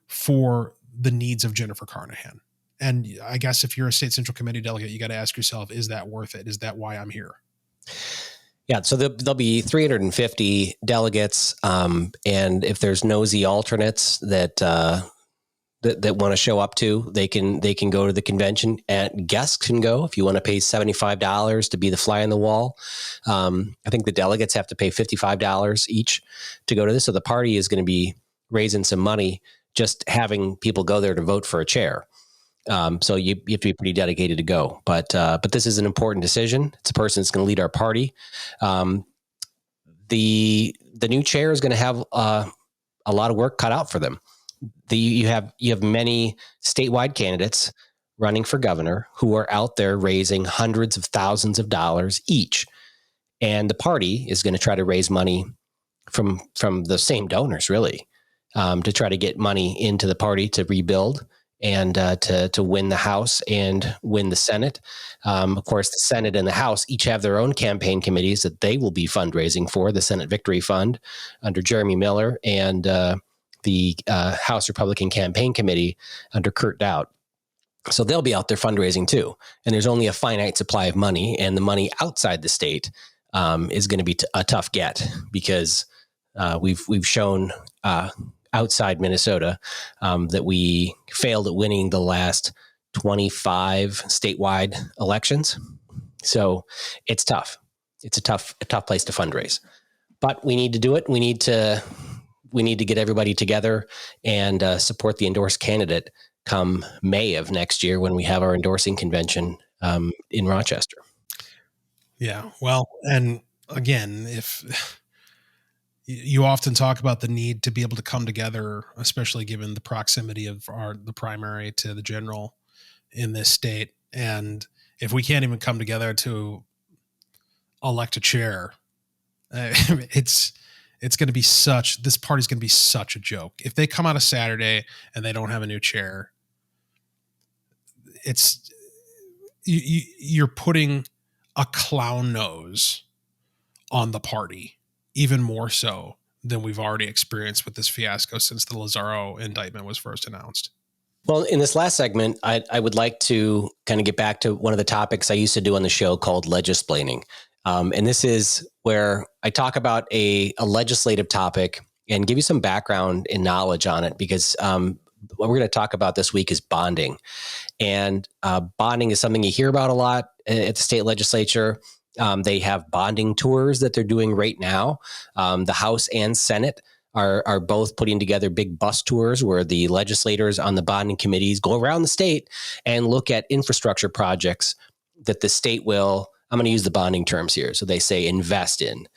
for the needs of Jennifer Carnahan. And I guess if you're a State Central Committee delegate, you got to ask yourself, is that worth it? Is that why I'm here? Yeah, so there'll be 350 delegates, and if there's nosy alternates that want to show up to, they can go to the convention, and guests can go if you want to pay $75 to be the fly on the wall. I think the delegates have to pay $55 each to go to this, so the party is going to be raising some money just having people go there to vote for a chair. So you have to be pretty dedicated to go. But this is an important decision. It's a person that's going to lead our party. The new chair is going to have a lot of work cut out for them. You have many statewide candidates running for governor who are out there raising hundreds of thousands of dollars each, and the party is going to try to raise money from the same donors, really, to try to get money into the party to rebuild and to win the House and win the Senate. Of course, the Senate and the House each have their own campaign committees that they will be fundraising for. The Senate Victory Fund under Jeremy Miller and the House Republican Campaign Committee under Kurt Dowd. So they'll be out there fundraising too. And there's only a finite supply of money, and the money outside the state is going to be a tough get because we've shown outside Minnesota that we failed at winning the last 25 statewide elections. So it's tough. It's a tough place to fundraise, but we need to do it. We need to get everybody together and support the endorsed candidate come May of next year when we have our endorsing convention in Rochester. Yeah. Well, and again, if you often talk about the need to be able to come together, especially given the proximity of the primary to the general in this state. And if we can't even come together to elect a chair, it's going to be this party's going to be such a joke. If they come out a Saturday and they don't have a new chair, you're putting a clown nose on the party, even more so than we've already experienced with this fiasco since the Lazzaro indictment was first announced. Well, in this last segment, I would like to kind of get back to one of the topics I used to do on the show called Legisplaining. And this is where I talk about a legislative topic and give you some background and knowledge on it, because what we're going to talk about this week is bonding. And bonding is something you hear about a lot at the state legislature. They have bonding tours that they're doing right now. The House and Senate are both putting together big bus tours where the legislators on the bonding committees go around the state and look at infrastructure projects that the state will, I'm going to use the bonding terms here, so they say invest in.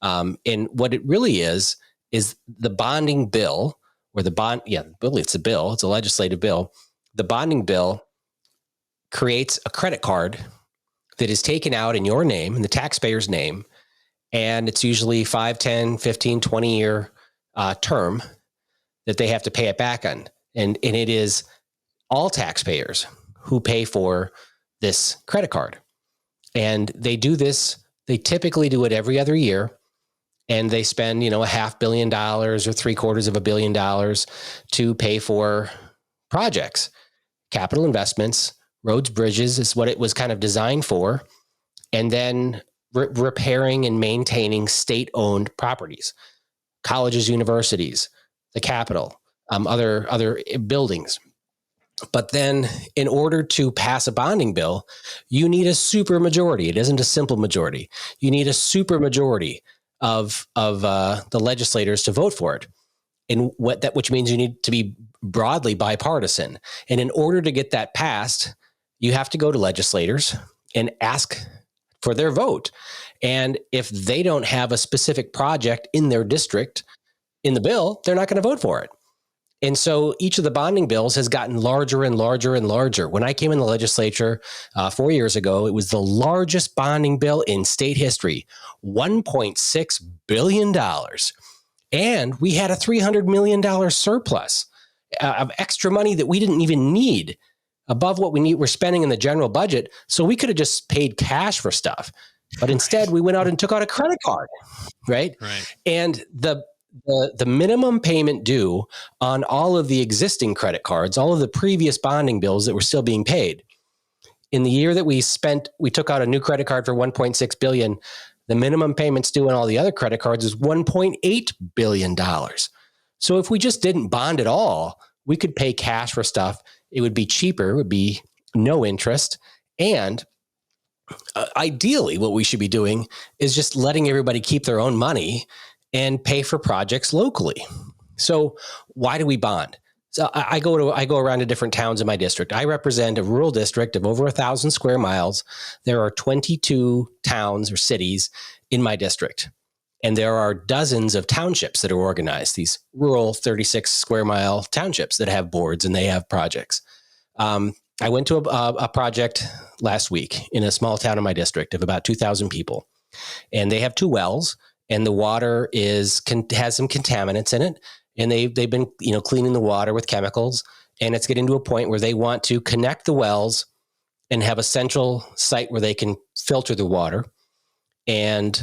And what it really is is the bonding bill, or the bond. Yeah, it's a bill. It's a legislative bill. The bonding bill creates a credit card that is taken out in your name, in the taxpayer's name, and it's usually 5, 10, 15, 20-year term that they have to pay it back on. And it is all taxpayers who pay for this credit card. And they do this, they typically do it every other year. And they spend, $500 million or $750 million to pay for projects, capital investments, roads, bridges is what it was kind of designed for. And then repairing and maintaining state-owned properties, colleges, universities, the Capitol, other buildings. But then in order to pass a bonding bill, you need a super majority. It isn't a simple majority. You need a super majority of the legislators to vote for it. And which means you need to be broadly bipartisan. And in order to get that passed, you have to go to legislators and ask for their vote. And if they don't have a specific project in their district in the bill, they're not going to vote for it. And so each of the bonding bills has gotten larger and larger and larger. When I came in the legislature 4 years ago, it was the largest bonding bill in state history, $1.6 billion. And we had a $300 million surplus of extra money that we didn't even need above what we're spending in the general budget. So we could have just paid cash for stuff. But instead, we went out and took out a credit card, right? And the minimum payment due on all of the existing credit cards, all of the previous bonding bills that were still being paid, in the year that we took out a new credit card for $1.6 billion. The minimum payments due on all the other credit cards is $1.8 billion. So if we just didn't bond at all, we could pay cash for stuff. It would be cheaper. It would be no interest. And ideally, what we should be doing is just letting everybody keep their own money and pay for projects locally. So why do we bond? So I go around to different towns in my district. I represent a rural district of over 1,000 square miles. There are 22 towns or cities in my district. And there are dozens of townships that are organized, these rural 36 square mile townships that have boards and they have projects. I went to a project last week in a small town in my district of about 2,000 people. And they have 2 wells. And the water has some contaminants in it, and they've been cleaning the water with chemicals, and it's getting to a point where they want to connect the wells and have a central site where they can filter the water. And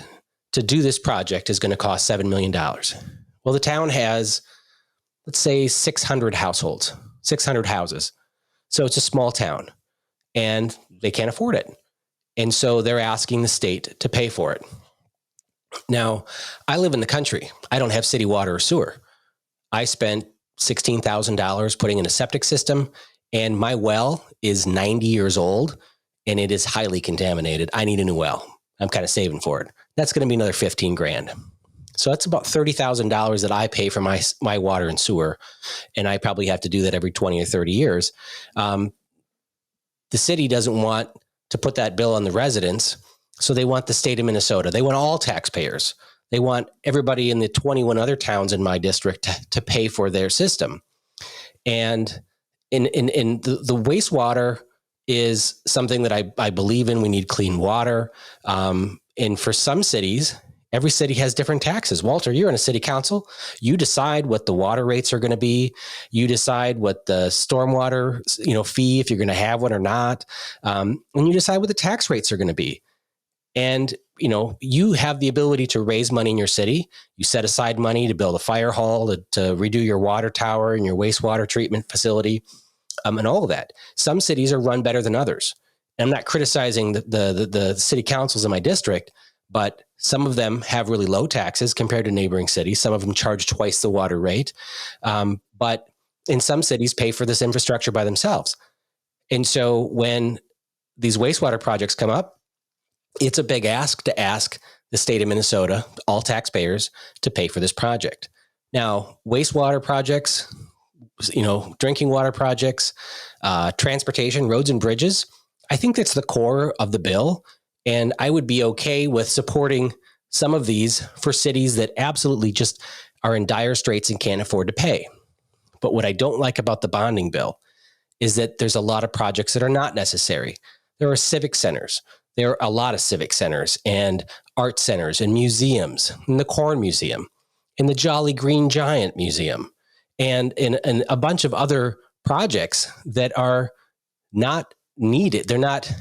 to do this project is going to cost $7 million. Well, the town has, let's say, 600 households, 600 houses. So it's a small town, and they can't afford it. And so they're asking the state to pay for it. Now, I live in the country. I don't have city water or sewer. I spent $16,000 putting in a septic system, and my well is 90 years old, and it is highly contaminated. I need a new well. I'm kind of saving for it. That's going to be another $15,000. So that's about $30,000 that I pay for my water and sewer, and I probably have to do that every 20 or 30 years. The city doesn't want to put that bill on the residents. So they want the state of Minnesota. They want all taxpayers. They want everybody in the 21 other towns in my district to pay for their system. And in the wastewater is something that I believe in. We need clean water. And for some cities, every city has different taxes. Walter, you're in a city council. You decide what the water rates are going to be. You decide what the stormwater fee, if you're going to have one or not. And you decide what the tax rates are going to be. And, you have the ability to raise money in your city. You set aside money to build a fire hall, to redo your water tower and your wastewater treatment facility, and all of that. Some cities are run better than others. And I'm not criticizing the city councils in my district, but some of them have really low taxes compared to neighboring cities. Some of them charge twice the water rate. But in some cities pay for this infrastructure by themselves. And so when these wastewater projects come up, it's a big ask to ask the state of Minnesota, all taxpayers, to pay for this project. Now, wastewater projects, drinking water projects, transportation, roads and bridges, I think that's the core of the bill. And I would be okay with supporting some of these for cities that absolutely just are in dire straits and can't afford to pay. But what I don't like about the bonding bill is that there's a lot of projects that are not necessary. There are civic centers. There are a lot of civic centers and art centers and museums, and the Corn Museum, and the Jolly Green Giant Museum, and a bunch of other projects that are not needed. They're not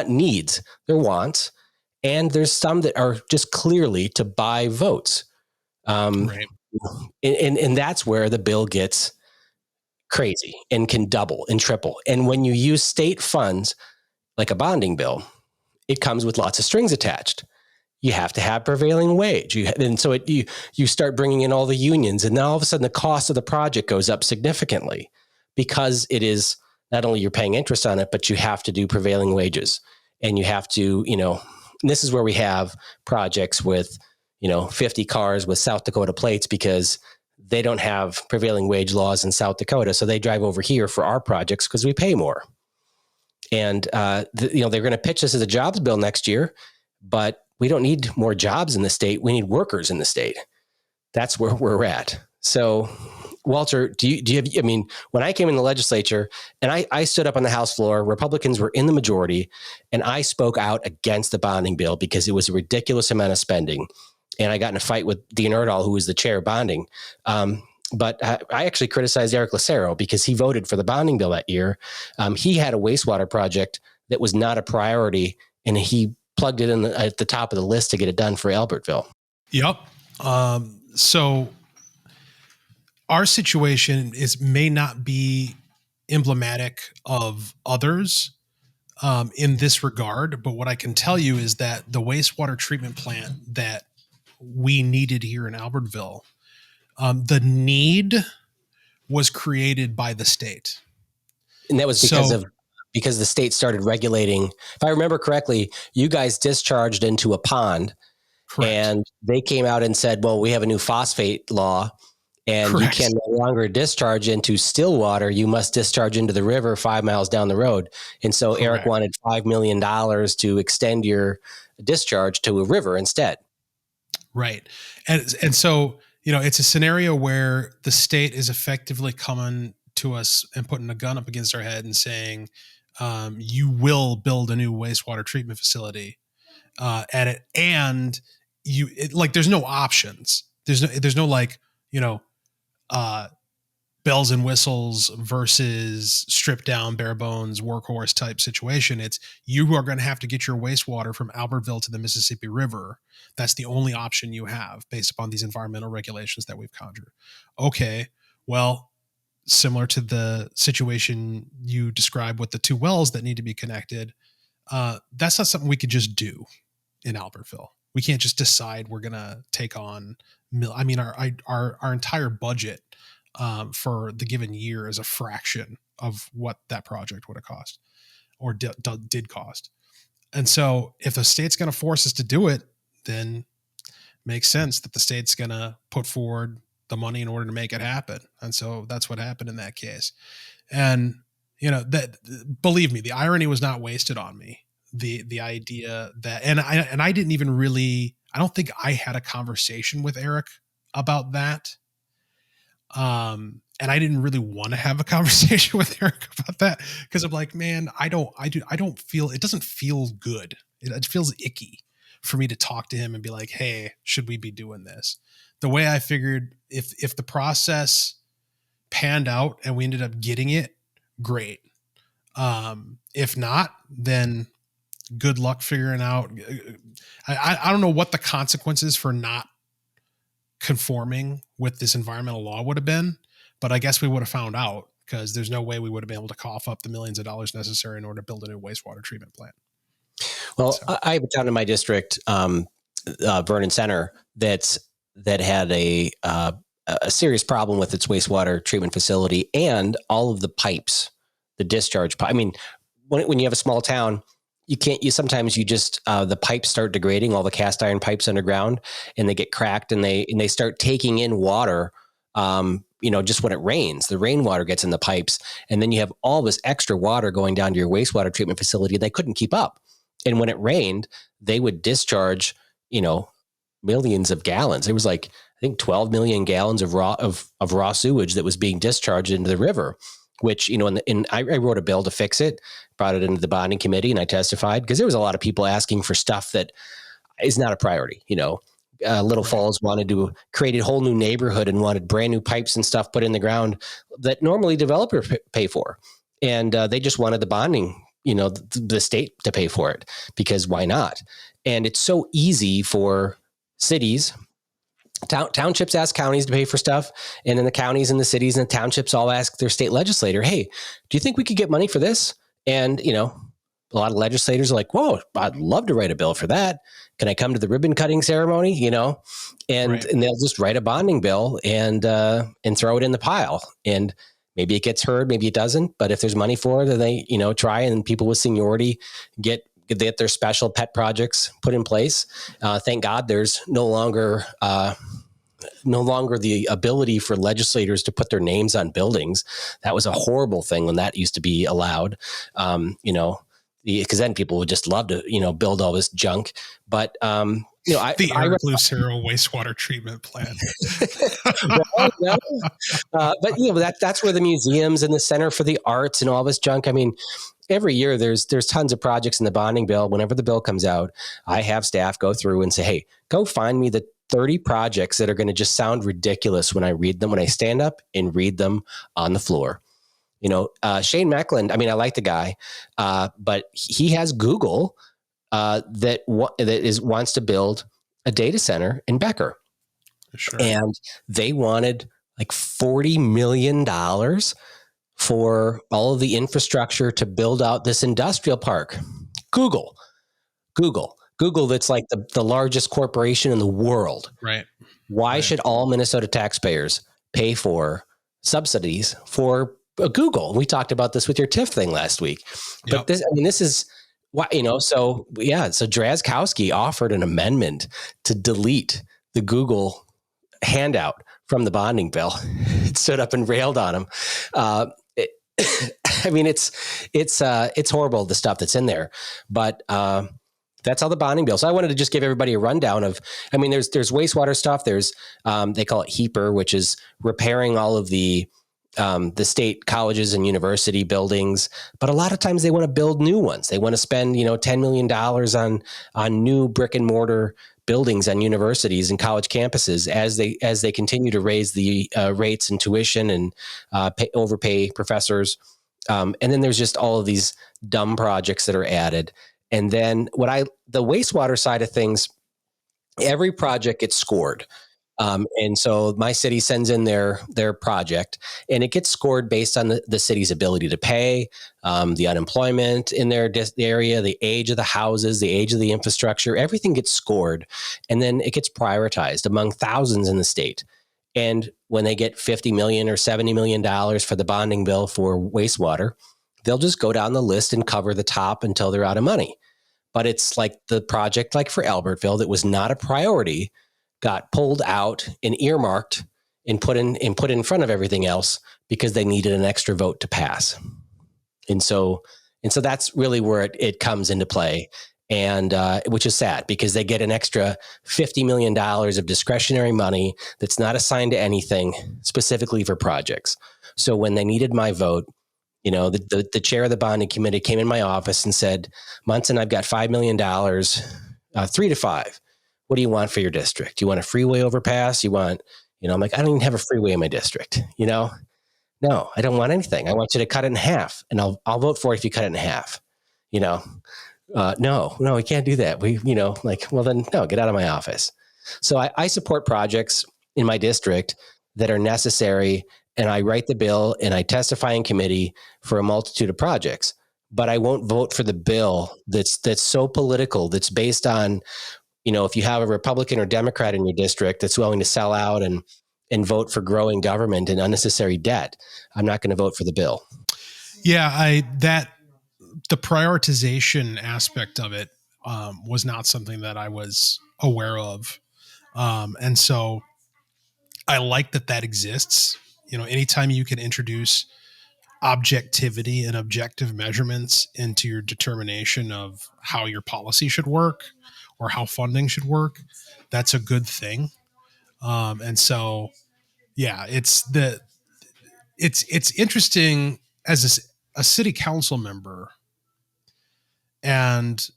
needs, they're wants. And there's some that are just clearly to buy votes. Right. And that's where the bill gets crazy and can double and triple. And when you use state funds like a bonding bill, it comes with lots of strings attached. You have to have prevailing wage. And so you start bringing in all the unions, and now all of a sudden the cost of the project goes up significantly because it is not only you're paying interest on it, but you have to do prevailing wages. And you have to, and this is where we have projects with, 50 cars with South Dakota plates because they don't have prevailing wage laws in South Dakota. So they drive over here for our projects because we pay more. And, they're going to pitch this as a jobs bill next year, but we don't need more jobs in the state. We need workers in the state. That's where we're at. So, Walter, do you have, when I came in the legislature and I stood up on the House floor, Republicans were in the majority, and I spoke out against the bonding bill because it was a ridiculous amount of spending. And I got in a fight with Dean Erdahl, who was the chair of bonding. But I actually criticized Eric Lucero because he voted for the bonding bill that year. He had a wastewater project that was not a priority, and he plugged it in at the top of the list to get it done for Albertville. Yep. So our situation may not be emblematic of others in this regard, but what I can tell you is that the wastewater treatment plant that we needed here in Albertville, the need was created by the state. And that was because the state started regulating. If I remember correctly, you guys discharged into a pond. Correct. And they came out and said, well, we have a new phosphate law, and Correct. You can no longer discharge into still water. You must discharge into the river 5 miles down the road. And so Correct. Eric wanted $5 million to extend your discharge to a river instead. Right. And so, it's a scenario where the state is effectively coming to us and putting a gun up against our head and saying, you will build a new wastewater treatment facility at it. And there's no options. There's no bells and whistles versus stripped down bare bones workhorse type situation. It's you are going to have to get your wastewater from Albertville to the Mississippi River. That's the only option you have based upon these environmental regulations that we've conjured. Okay, well, similar to the situation you described with the two wells that need to be connected, that's not something we could just do in Albertville. We can't just decide we're going to take on. Our entire budget for the given year is a fraction of what that project would have cost or did cost. And so if the state's going to force us to do it, then it makes sense that the state's going to put forward the money in order to make it happen. And so that's what happened in that case. And, that, believe me, the irony was not wasted on me. The idea that, and I didn't even really, I don't think I had a conversation with Eric about that. And I didn't really want to have a conversation with Eric about that because I'm like, man, I don't feel, it doesn't feel good. It feels icky for me to talk to him and be like, hey, should we be doing this? The way I figured if the process panned out and we ended up getting it, great. If not, then good luck figuring out. I don't know what the consequences for not conforming with this environmental law would have been, but I guess we would have found out because there's no way we would have been able to cough up the millions of dollars necessary in order to build a new wastewater treatment plant. Well, so. I have a town in my district, Vernon Center, that had a serious problem with its wastewater treatment facility and all of the pipes, the discharge pipe. I mean, when you have a small town, sometimes the pipes start degrading, all the cast iron pipes underground, and they get cracked and they start taking in water. Just when it rains, the rainwater gets in the pipes, and then you have all this extra water going down to your wastewater treatment facility. They couldn't keep up. And when it rained, they would discharge, millions of gallons. It was like, I think 12 million gallons of raw sewage that was being discharged into the river, which, I wrote a bill to fix it, brought it into the bonding committee, and I testified because there was a lot of people asking for stuff that is not a priority. Little Falls wanted to create a whole new neighborhood and wanted brand new pipes and stuff put in the ground that normally developers pay for. And they just wanted the bonding, the state to pay for it, because why not? And it's so easy for cities. Townships ask counties to pay for stuff, and then the counties and the cities and the townships all ask their state legislator, hey, do you think we could get money for this? And, a lot of legislators are like, whoa, I'd love to write a bill for that. Can I come to the ribbon cutting ceremony? And they'll just write a bonding bill and throw it in the pile. And maybe it gets heard, maybe it doesn't. But if there's money for it, then they, try, and people with seniority get their special pet projects put in place. Thank God there's no longer the ability for legislators to put their names on buildings. That was a horrible thing when that used to be allowed, because then people would just love to, build all this junk. But, the Eric Lucero wastewater treatment plant. But that's where the museums and the Center for the Arts and all this junk. I mean, every year there's tons of projects in the bonding bill. Whenever the bill comes out, I have staff go through and say, hey, go find me the 30 projects that are going to just sound ridiculous when I read them, when I stand up and read them on the floor. Shane Meckland, I mean, I like the guy, but he has Google that wants to build a data center in Becker. Sure. And they wanted like $40 million for all of the infrastructure to build out this industrial park. Google, that's like the largest corporation in the world. Right. Why should all Minnesota taxpayers pay for subsidies for Google? We talked about this with your TIF thing last week. But this is why, so Drazkowski offered an amendment to delete the Google handout from the bonding bill. It stood up and railed on him. It's horrible, the stuff that's in there, but that's how the bonding bill. So I wanted to just give everybody a rundown of, there's wastewater stuff. There's, they call it HEAPR, which is repairing all of the state colleges and university buildings, but a lot of times they want to build new ones. They want to spend, $10 million on new brick and mortar buildings on universities and college campuses as they continue to raise the rates and tuition and overpay professors. And then there's just all of these dumb projects that are added. And then the wastewater side of things, every project gets scored. And so my city sends in their project, and it gets scored based on the city's ability to pay, the unemployment in their area, the age of the houses, the age of the infrastructure. Everything gets scored, and then it gets prioritized among thousands in the state. And when they get $50 million or $70 million for the bonding bill for wastewater, they'll just go down the list and cover the top until they're out of money. But it's like the project, like for Albertville, that was not a priority, got pulled out and earmarked and put in front of everything else because they needed an extra vote to pass. And so that's really where it comes into play. And which is sad because they get an extra $50 million of discretionary money that's not assigned to anything specifically for projects. So when they needed my vote, the chair of the bonding committee came in my office and said, Munson, I've got $5 million, 3 to 5. What do you want for your district? You want a freeway overpass? You want, I'm like, I don't even have a freeway in my district. No, I don't want anything. I want you to cut it in half, and I'll vote for it if you cut it in half. No, we can't do that. Well then, no, get out of my office. So I support projects in my district that are necessary, and I write the bill and I testify in committee for a multitude of projects. But I won't vote for the bill that's so political, that's based on, if you have a Republican or Democrat in your district that's willing to sell out and vote for growing government and unnecessary debt, I'm not going to vote for the bill. Yeah, the prioritization aspect of it was not something that I was aware of. And so I like that exists. Anytime you can introduce objectivity and objective measurements into your determination of how your policy should work or how funding should work, that's a good thing. And so, yeah, it's interesting as a city council member, and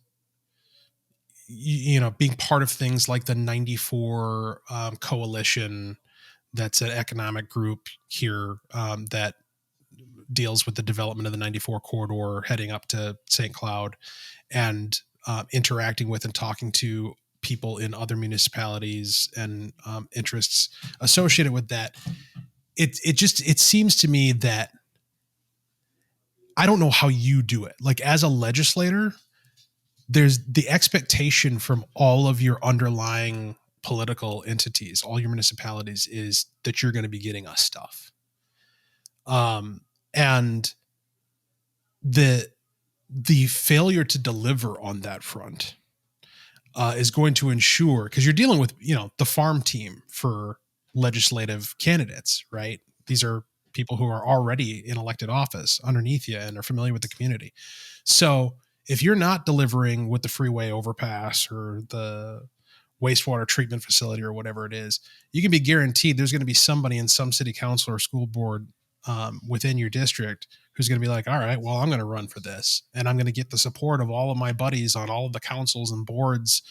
you know, being part of things like the 94 coalition. That's an economic group here that deals with the development of the 94 corridor heading up to St. Cloud, and interacting with and talking to people in other municipalities and interests associated with that. It seems to me that I don't know how you do it. Like, as a legislator, there's the expectation from all of your underlying political entities, all your municipalities, is that you're going to be getting us stuff. And the failure to deliver on that front is going to ensure, because you're dealing with, you know, the farm team for legislative candidates, right? These are people who are already in elected office underneath you and are familiar with the community. So if you're not delivering with the freeway overpass or the wastewater treatment facility or whatever it is, you can be guaranteed there's going to be somebody in some city council or school board within your district who's going to be like, all right, well, I'm going to run for this, and I'm going to get the support of all of my buddies on all of the councils and boards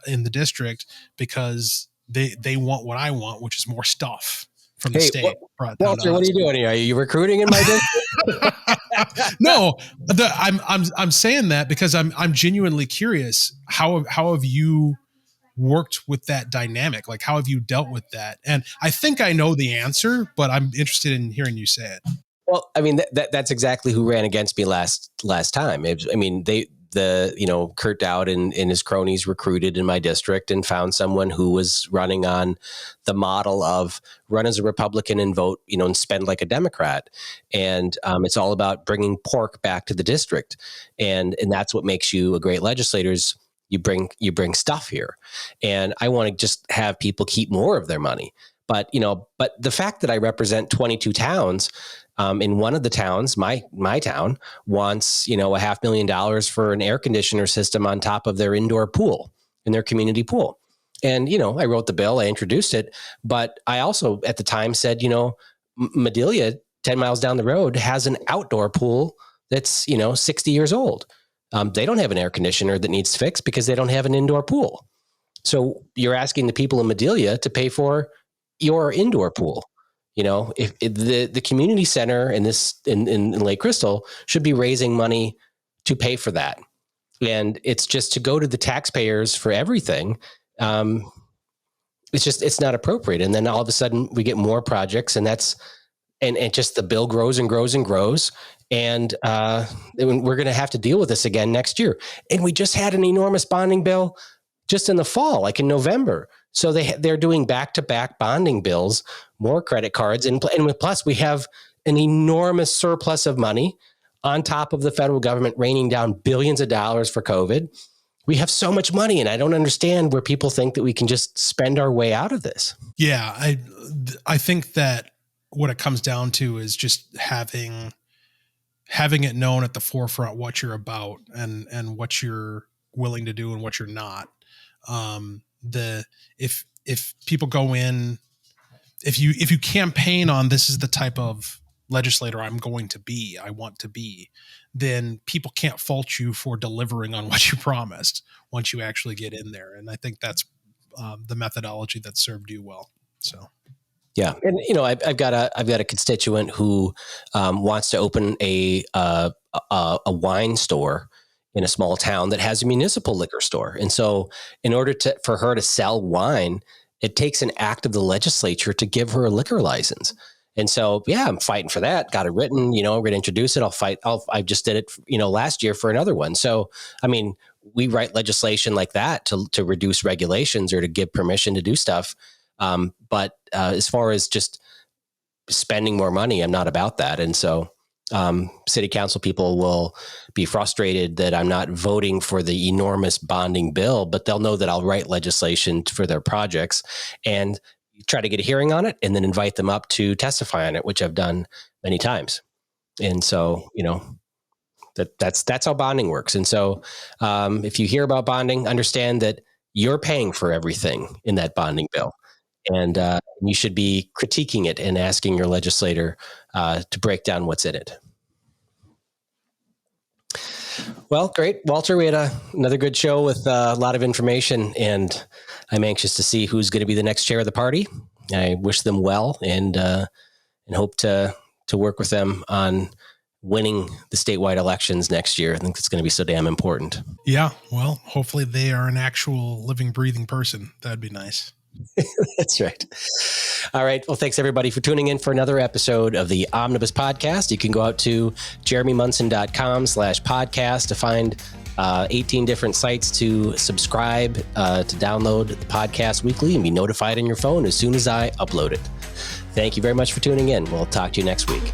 in the district, because they want what I want, which is more stuff from the state. Walter, what are you doing here? Are you recruiting in my district? No, I'm saying that because I'm genuinely curious. How have you worked with that dynamic? Like, how have you dealt with that? And I think I know the answer, but I'm interested in hearing you say it. Well, I mean, that's exactly who ran against me last time. I mean, Kurt Dowd and his cronies recruited in my district and found someone who was running on the model of run as a Republican and vote, you know, and spend like a Democrat. And it's all about bringing pork back to the district. And that's what makes you a great legislator. You bring stuff here. And I want to just have people keep more of their money. But the fact that I represent 22 towns, in one of the towns, my town wants, $500,000 for an air conditioner system on top of their indoor pool, in their community pool. And, I wrote the bill, I introduced it, but I also at the time said, Madelia, 10 miles down the road, has an outdoor pool that's, 60 years old. They don't have an air conditioner that needs fixed because they don't have an indoor pool. So you're asking the people in Madelia to pay for your indoor pool. If the community center in Lake Crystal should be raising money to pay for that. And it's just to go to the taxpayers for everything. It's not appropriate. And then all of a sudden we get more projects, and just the bill grows and grows and grows. And we're going to have to deal with this again next year. And we just had an enormous bonding bill just in the fall, like in November. So they're doing back-to-back bonding bills, more credit cards. And plus we have an enormous surplus of money on top of the federal government raining down billions of dollars for COVID. We have so much money, and I don't understand where people think that we can just spend our way out of this. Yeah, I think that what it comes down to is just having it known at the forefront what you're about and what you're willing to do and what you're not. If people go in, if you campaign on this is the type of legislator I want to be, then people can't fault you for delivering on what you promised once you actually get in there. And I think that's the methodology that served you well. So. Yeah. And, I've got a constituent who wants to open a wine store in a small town that has a municipal liquor store. And so in order for her to sell wine, it takes an act of the legislature to give her a liquor license. And so, yeah, I'm fighting for that. Got it written, we're going to introduce it. I just did it, last year for another one. So, I mean, we write legislation like that to reduce regulations or to give permission to do stuff. But as far as just spending more money, I'm not about that. And so city council people will be frustrated that I'm not voting for the enormous bonding bill, but they'll know that I'll write legislation for their projects and try to get a hearing on it and then invite them up to testify on it, which I've done many times. And so, that's how bonding works. And so if you hear about bonding, understand that you're paying for everything in that bonding bill. And you should be critiquing it and asking your legislator to break down what's in it. Well, great. Walter, we had another good show with a lot of information, and I'm anxious to see who's going to be the next chair of the party. I wish them well and hope to work with them on winning the statewide elections next year. I think it's going to be so damn important. Yeah, well, hopefully they are an actual living, breathing person. That'd be nice. That's right. All right. Well, thanks everybody for tuning in for another episode of the Omnibus Podcast. You can go out to jeremymunson.com/podcast to find 18 different sites to subscribe, to download the podcast weekly and be notified on your phone as soon as I upload it. Thank you very much for tuning in. We'll talk to you next week.